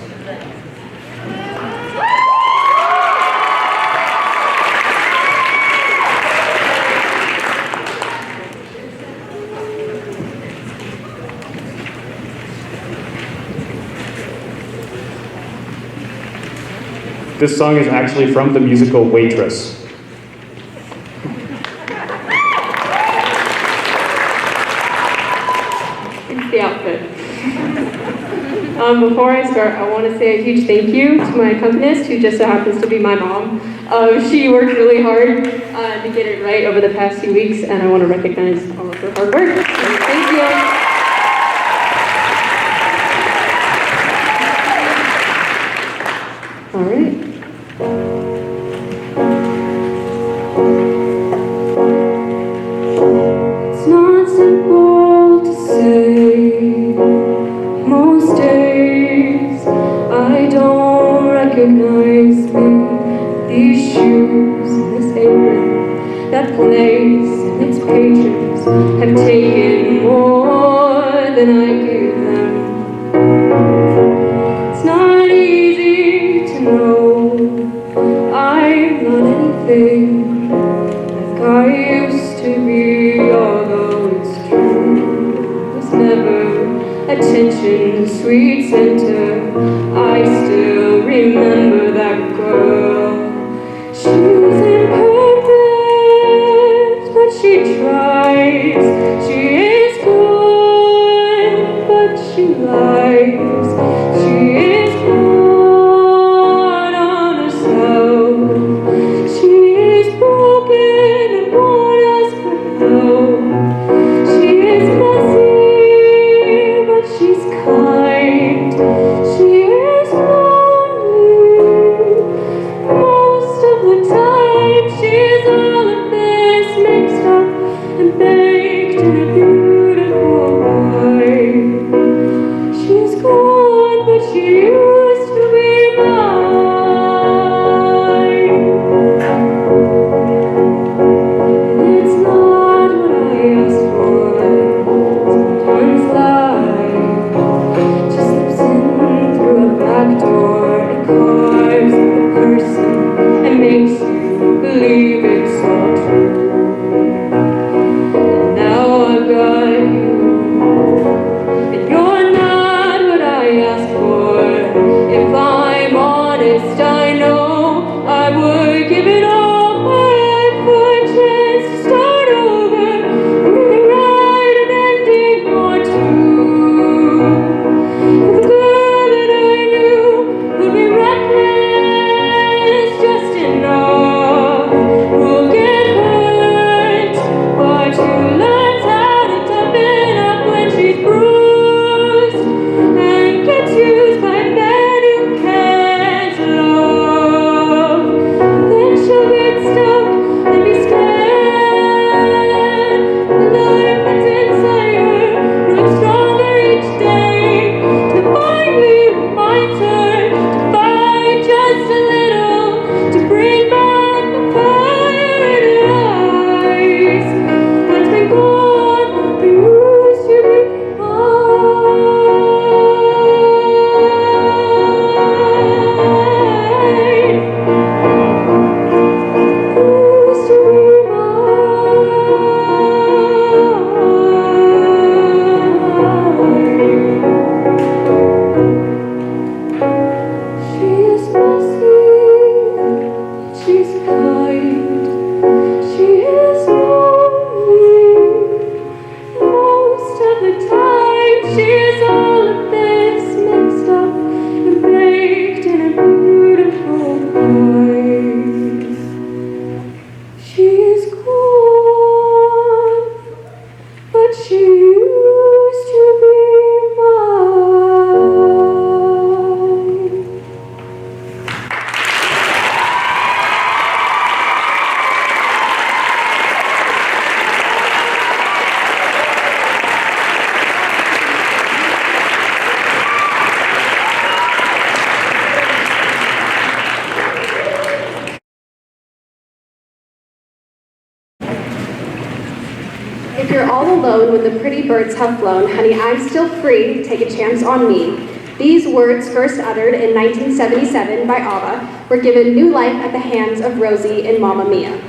This song is actually from the musical Waitress. It's the outfit. Before I start, I want to say a huge thank you to my accompanist, who just so happens to be my mom. She worked really hard to get it right over the past few weeks, and I want to recognize all of her hard work. So thank you. All right. It's not simple to say. Most days I don't recognize me. These shoes and this apron, that place and its patrons have taken more than I gave them. It's not easy to know I'm not anything like I used to be, although it's true. Was never attention, sweet center. I still remember that girl. She was imperfect, but she tries. She is good, but she lies. She is hard on herself. She is broken and won't ask for help. She is messy, but she's kind. She is lonely most of the time. She's all of this mixed up and baked in a beautiful pie. She's gone, but she used to be mine. And it's not what I asked for. Sometimes life just slips in through a back door and carves up the person and makes you believe it's all true. And now I've got you, and you're not what I asked for. pretty birds have flown, honey, I'm still free, take a chance on me. These words, first uttered in 1977 by ABBA, were given new life at the hands of Rosie in Mamma Mia.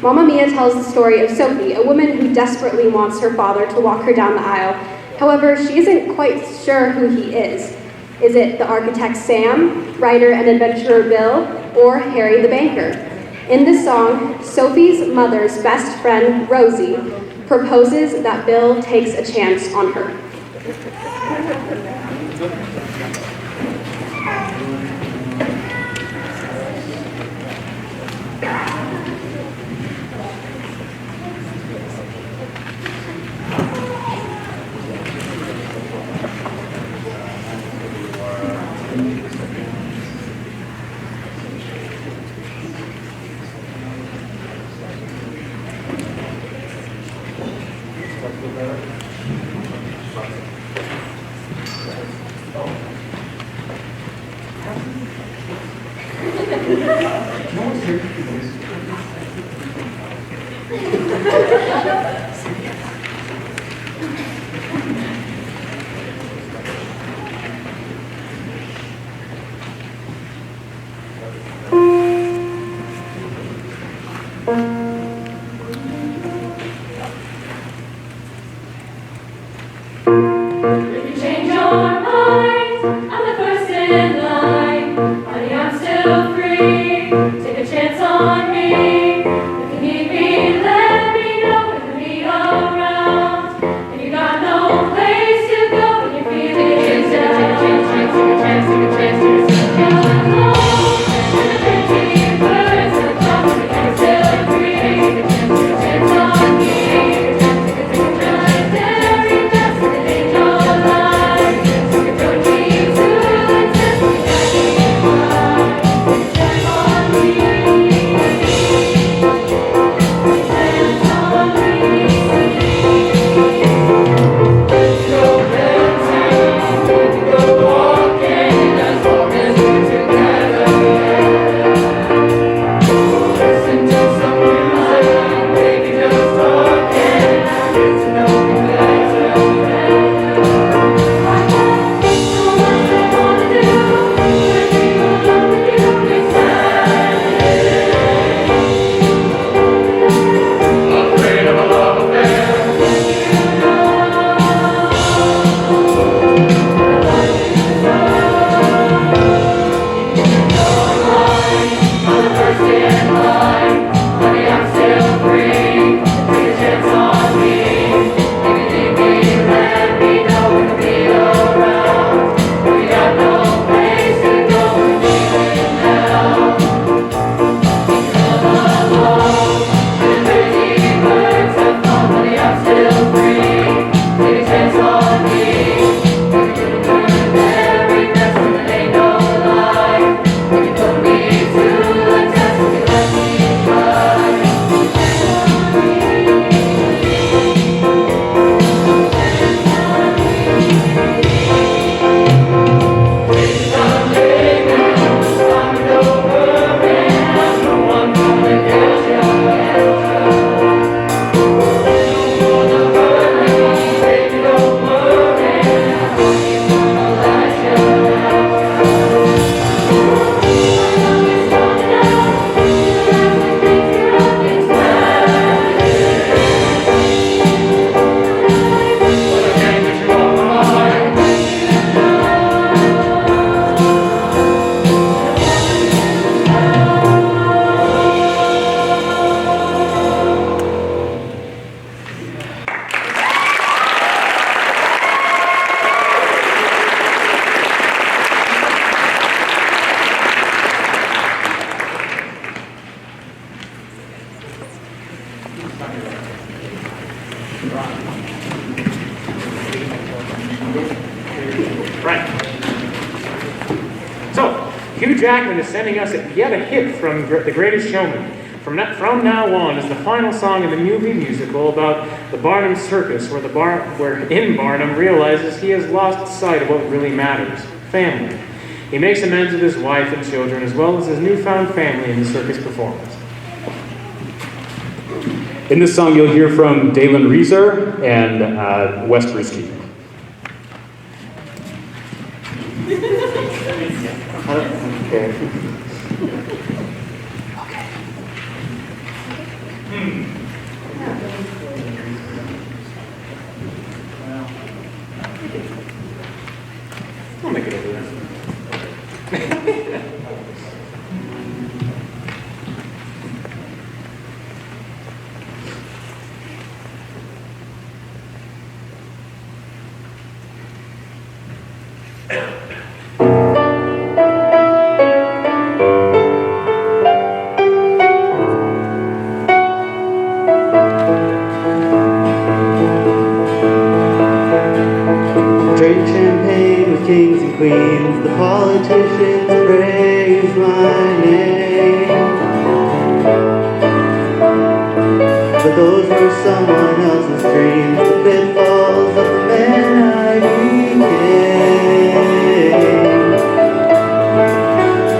Mamma Mia tells the story of Sophie, a woman who desperately wants her father to walk her down the aisle. However, she isn't quite sure who he is. Is it the architect Sam, writer and adventurer Bill, or Harry the banker? In this song, Sophie's mother's best friend, Rosie, proposes that Bill takes a chance on her. Jackman is sending us yet a hit from The Greatest Showman. From now on is the final song in the movie musical about the Barnum Circus, where in Barnum realizes he has lost sight of what really matters, family. He makes amends with his wife and children, as well as his newfound family in the circus performance. In this song, you'll hear from Dalen Reeser and Wes Brewski. I'll make it over there. Drink champagne with kings and queens, the politicians praise my name. But those were someone else's dreams, the pitfalls of the man I became.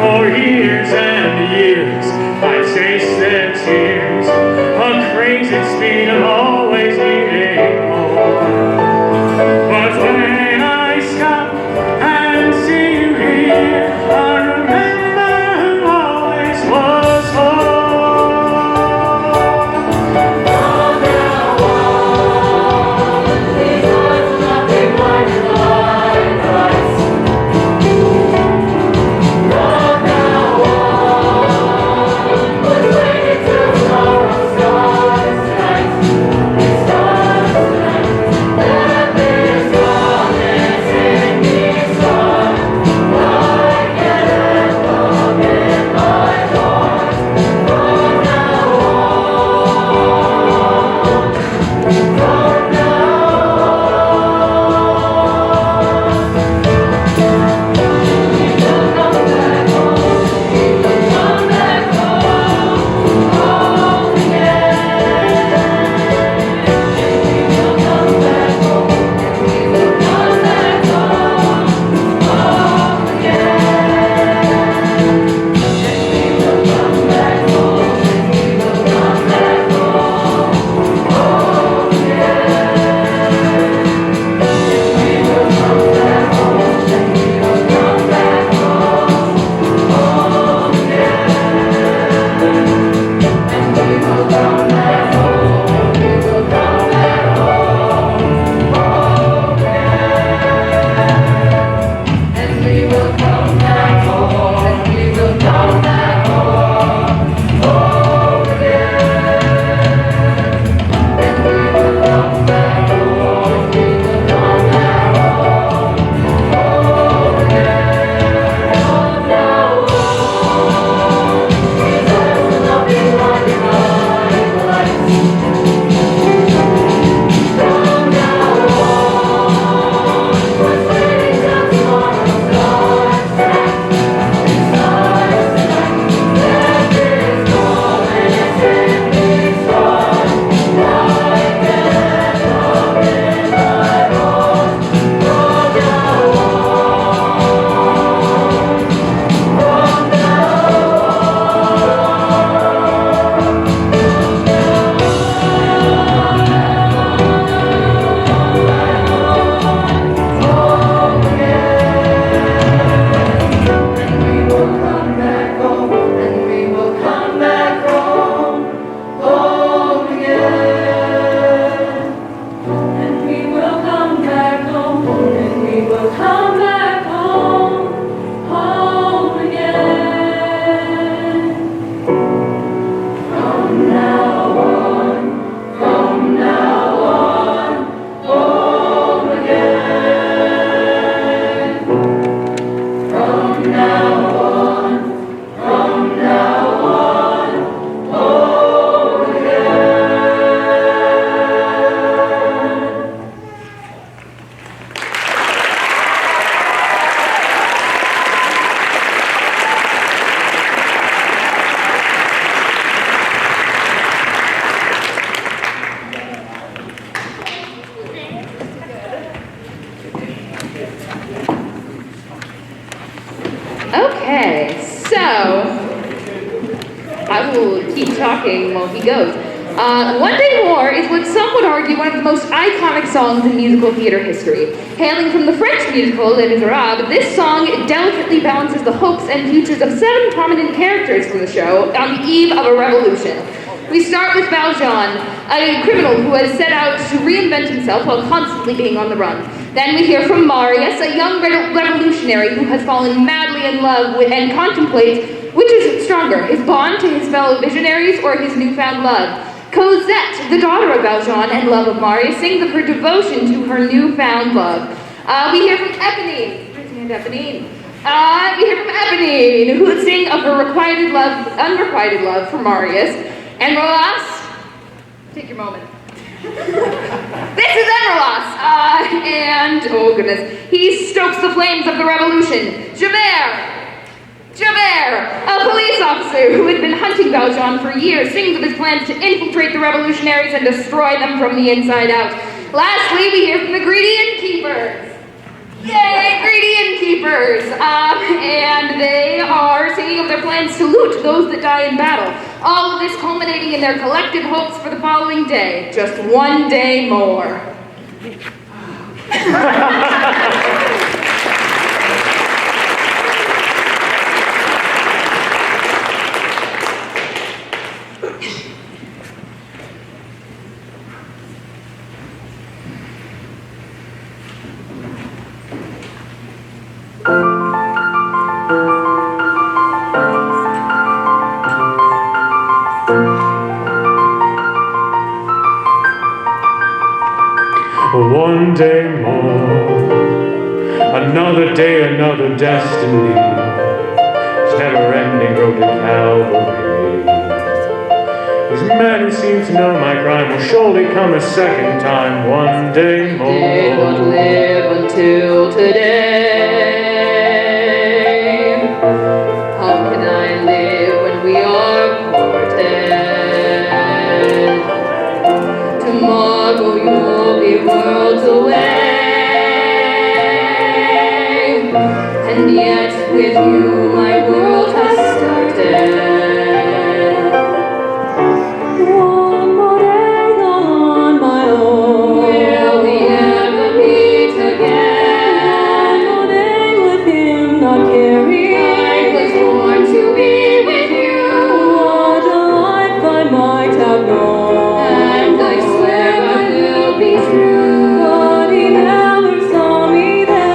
For years and years, I chased their tears, a crazy speed of always needing more. But when I stop and see you here, I remember who all this was for. From now on, these eyes will not be blinded by Christ. From now on, we're waiting till tomorrow starts tonight. It starts tonight. That there's promise in me strong. I can walk in my heart. From now on, from now on, we will come back home. We will come back home, home again. We will come back home. We will come back home, home again. We will come back home. We will come back home, home again. We will come back home. We will come back home, home again. We will come back home. We will come back home, home again. And we will come back home. And we will come back home, home again. And we will come back home. We will come back home, home again. From now on, these eyes will not be blinded by the lights. From now on, we're waiting till tomorrow starts tonight. It starts tonight. That is promise in me strong. I can walk in my heart. From now on, from now home again. And we will come back home. And we will come back home, home again. And we will come back home. And we will come back home, home again. From now on, from now on, home again. From now on, from now on, home again. Okay, so I will keep talking while he goes. One Day More is what some would argue one of the most iconic songs in musical theater history. Hailing from the French musical Les Miserables, this song delicately balances the hopes and futures of 7 prominent characters from the show on the eve of a revolution. We start with Valjean, a criminal who has set out to reinvent himself while constantly being on the run. Then we hear from Marius, a young revolutionary who has fallen madly in love with and contemplates which is stronger, his bond to his fellow visionaries or his newfound love. Cosette, the daughter of Valjean and love of Marius, sings of her devotion to her newfound love. We hear from Eponine. Raise your hand, Eponine. We hear from Eponine, who would sing of her unrequited love for Marius. And Rolas, take your moment. This is Enrolas, and, oh goodness, he stokes the flames of the revolution. Javert, a police officer who had been hunting Valjean for years, sings of his plans to infiltrate the revolutionaries and destroy them from the inside out. Lastly, we hear from the greedy innkeepers. Yay, greedy innkeepers! And they are singing of their plans to loot those that die in battle. All of this culminating in their collective hopes for the following day. Just one day more. One day more, another day, another destiny. This never-ending road to Calvary. These men who seem to know my crime will surely come a second time. One day more. Did not live until today. How can I live when we are parted? Tomorrow you'll be worlds away, and yet with you my world has started. One more day on my own. Will we ever meet again? One more day with him, not caring. I was born to be with you. What a life I might have known. And I swear I will be true. But he never saw me there.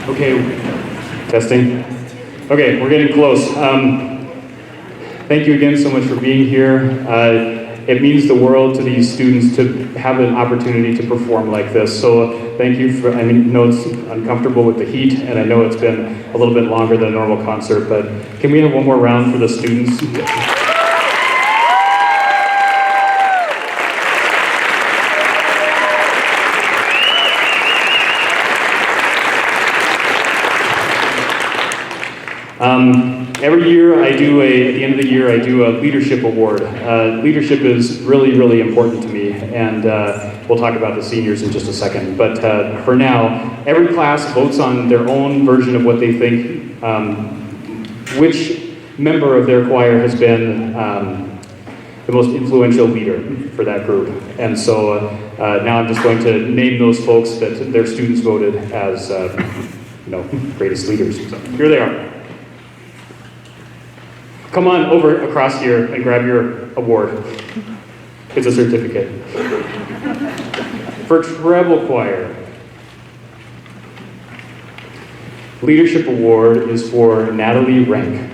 Okay, testing. Okay, we're getting close. Thank you again so much for being here. It means the world to these students to have an opportunity to perform like this. So thank you for, I know it's uncomfortable with the heat, and I know it's been a little bit longer than a normal concert, but can we have one more round for the students? Every year at the end of the year, I do a leadership award. Leadership is really, really important to me, and we'll talk about the seniors in just a second. But for now, every class votes on their own version of what they think, which member of their choir has been the most influential leader for that group. And so now I'm just going to name those folks that their students voted as greatest leaders. So here they are. Come on over across here and grab your award. It's a certificate. For Treble Choir, Leadership Award is for Natalie Rank.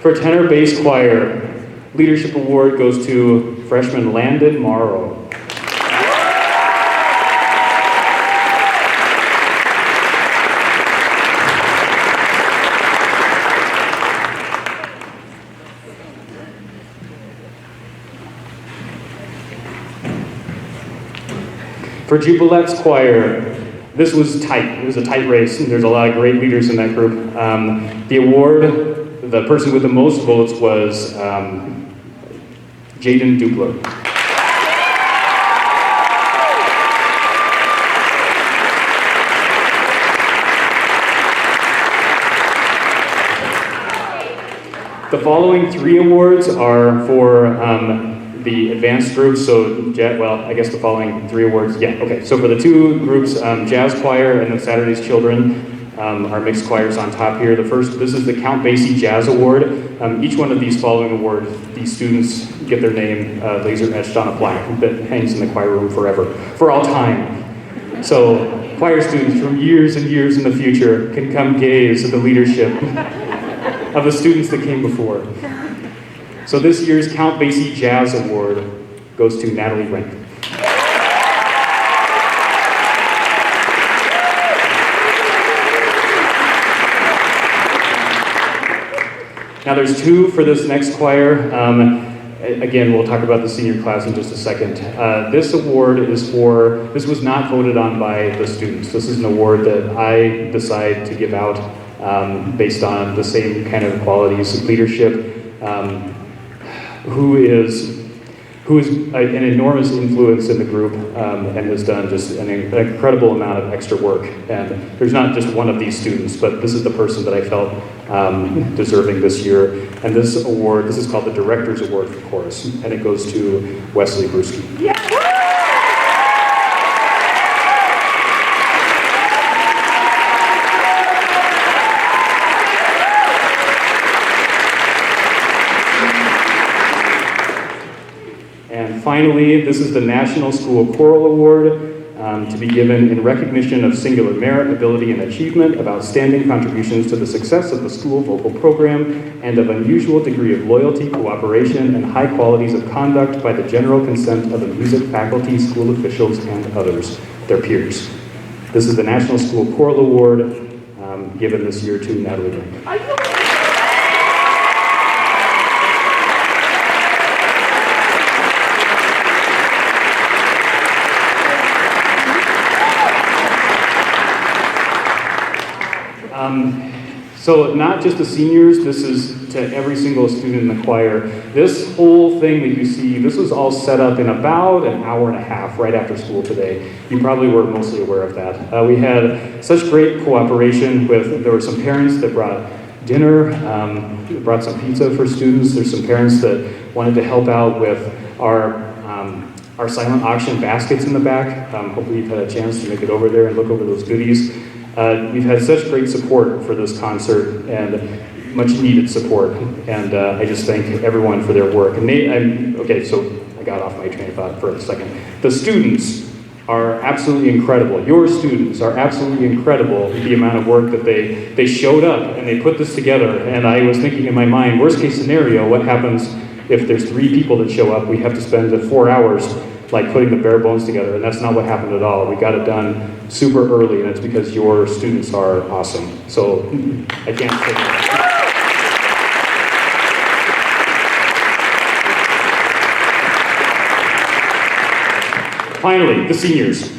For Tenor-Bass Choir, Leadership Award goes to freshman Landon Morrow. For Jubilettes Choir, this was tight. It was a tight race. There's a lot of great leaders in that group. The award, the person with the most votes was Jaden Dupler. The following 3 awards are for the advanced groups, so, I guess the following 3 awards, okay. So for the 2 groups, Jazz Choir and then Saturday's Children, our mixed choirs on top here. This is the Count Basie Jazz Award. Each one of these following awards, these students get their name laser etched on a plaque that hangs in the choir room forever, for all time. So choir students from years and years in the future can come gaze at the leadership of the students that came before. So this year's Count Basie Jazz Award goes to Natalie Rank. Now there's 2 for this next choir. Again, we'll talk about the senior class in just a second. This award this was not voted on by the students. This is an award that I decide to give out based on the same kind of qualities of leadership. Who is an enormous influence in the group and has done just an incredible amount of extra work. And there's not just one of these students, but this is the person that I felt deserving this year. And this award, this is called the Director's Award for Chorus, and it goes to Wesley Brewski. Yeah. Finally, this is the National School Choral Award to be given in recognition of singular merit, ability, and achievement, of outstanding contributions to the success of the school vocal program, and of unusual degree of loyalty, cooperation, and high qualities of conduct by the general consent of the music faculty, school officials, and others, their peers. This is the National School Choral Award given this year to Natalie Rank. So not just the seniors, this is to every single student in the choir. This whole thing that you see, this was all set up in about an hour and a half right after school today. You probably were mostly aware of that. We had such great cooperation there were some parents that brought dinner, brought some pizza for students. There's some parents that wanted to help out with our silent auction baskets in the back. Hopefully you've had a chance to make it over there and look over those goodies. We've had such great support for this concert and much needed support, and I just thank everyone for their work. And okay, so I got off my train of thought for a second. The students are absolutely incredible. Your students are absolutely incredible, the amount of work that they showed up and they put this together. And I was thinking in my mind, worst case scenario, what happens if there's 3 people that show up? We have to spend 4 hours like putting the bare bones together, and that's not what happened at all. We got it done super early, and it's because your students are awesome. So I can't say that. Finally, the seniors.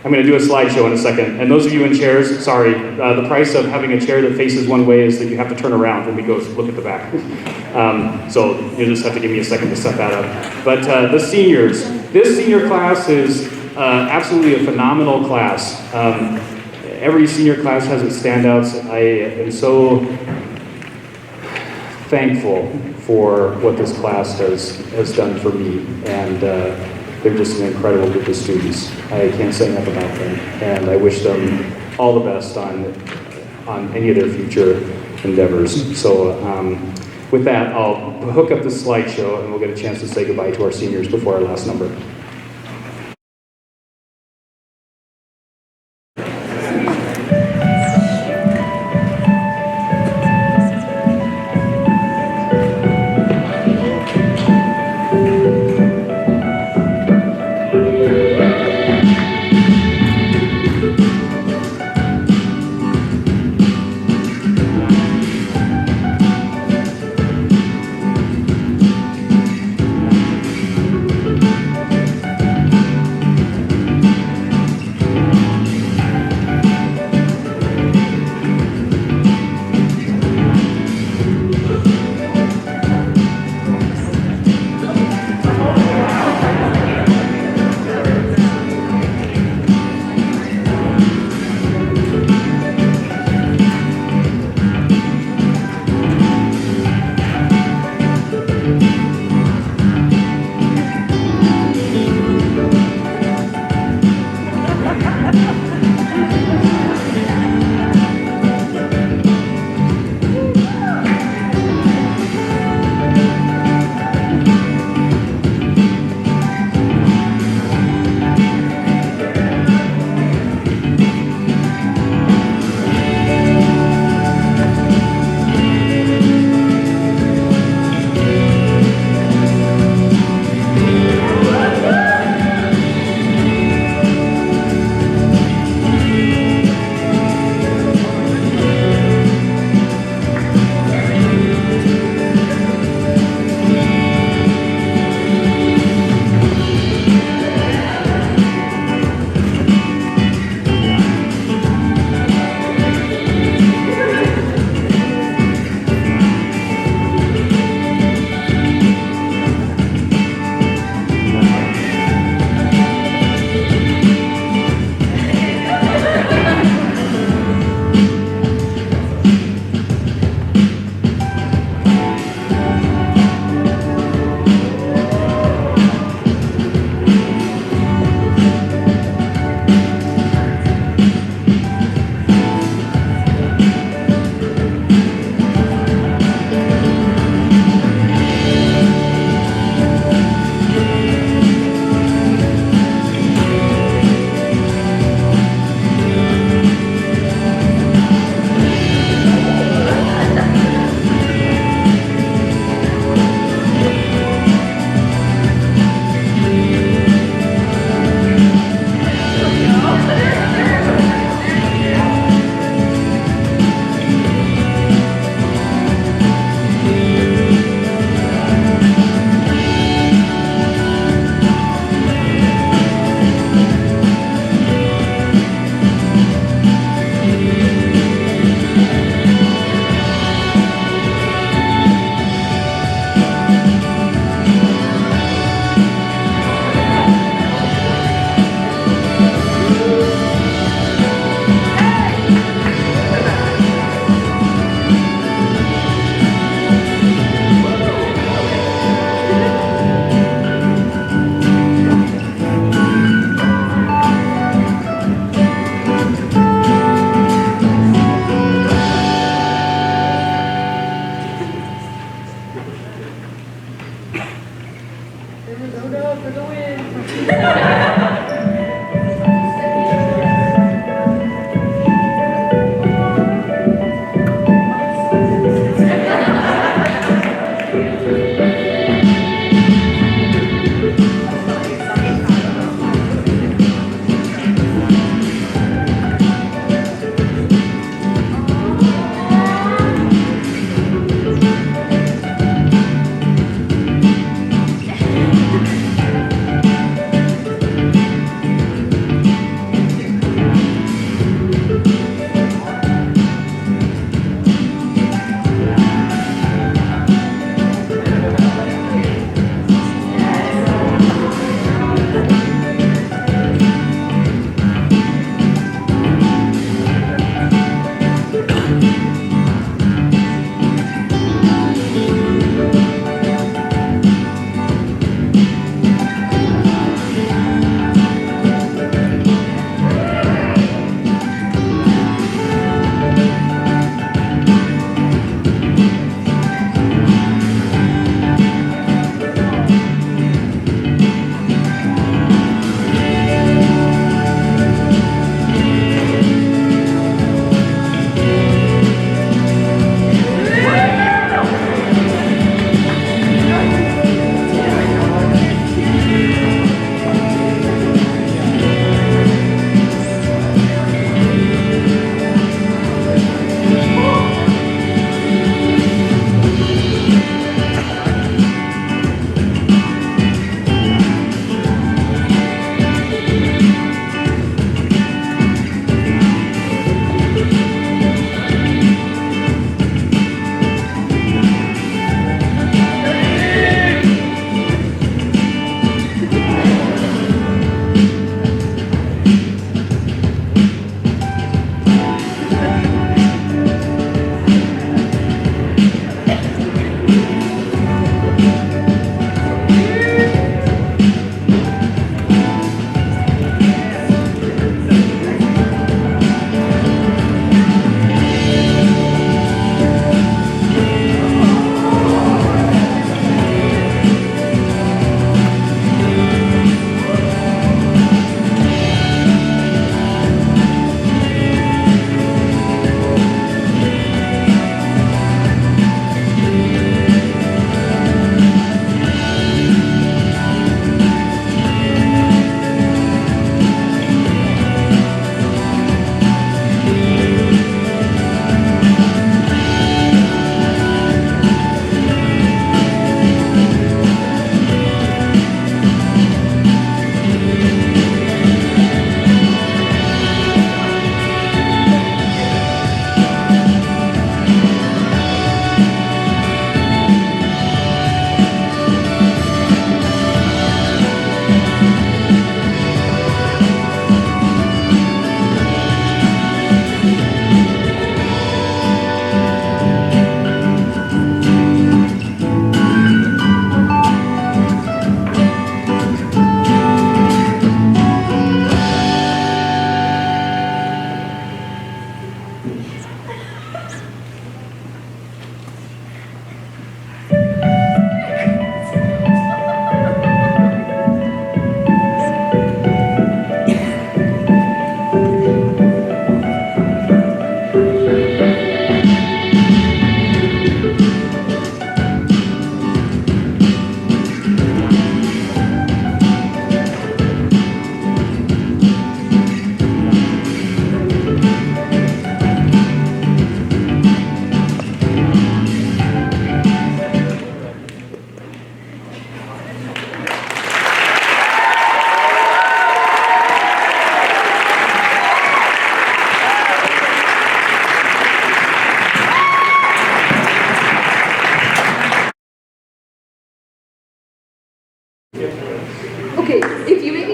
I'm going to do a slideshow in a second. And those of you in chairs, sorry, the price of having a chair that faces one way is that you have to turn around when we go look at the back. So you'll just have to give me a second to set that up. But the seniors, this senior class is absolutely a phenomenal class. Every senior class has its standouts. I am so thankful for what this class has done for me. And they're just an incredible group of students. I can't say enough about them, and I wish them all the best on any of their future endeavors. So with that, I'll hook up the slideshow, and we'll get a chance to say goodbye to our seniors before our last number.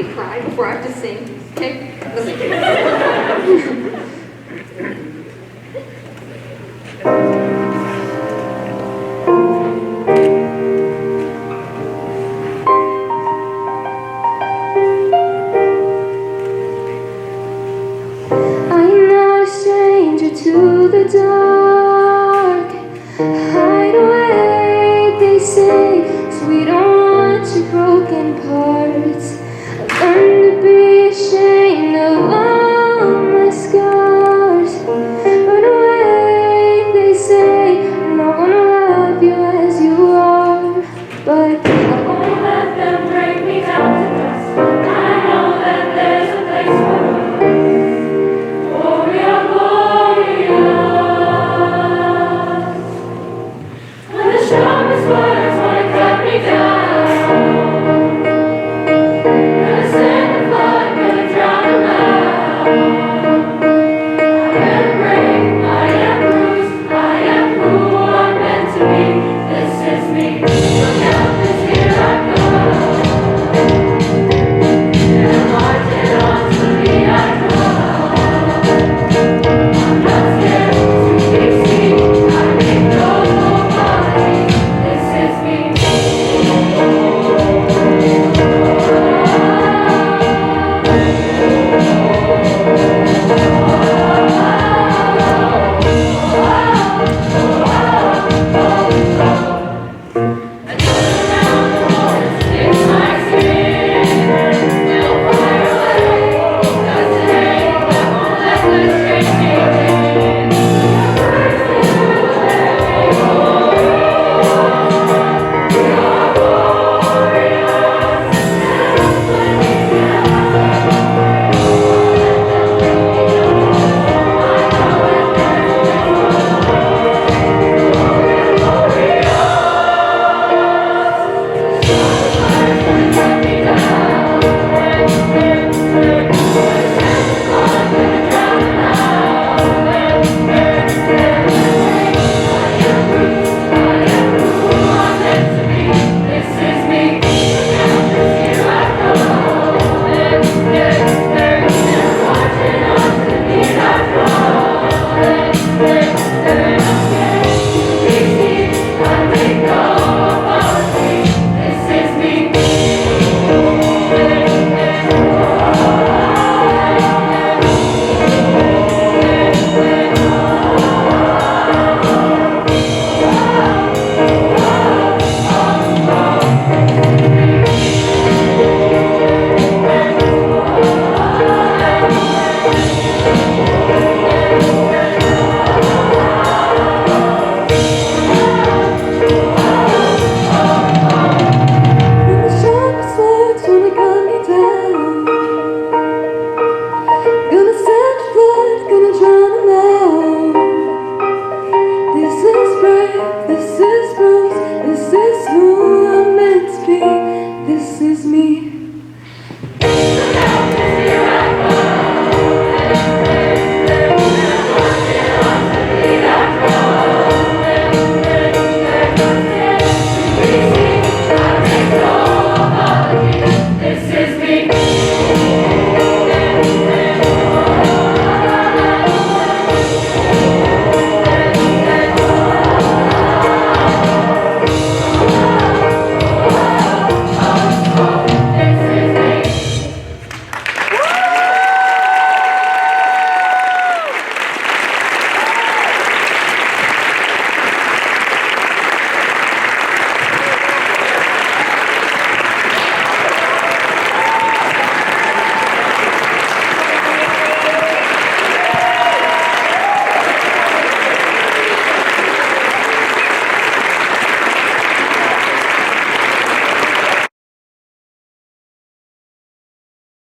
me cry before I have to sing, okay?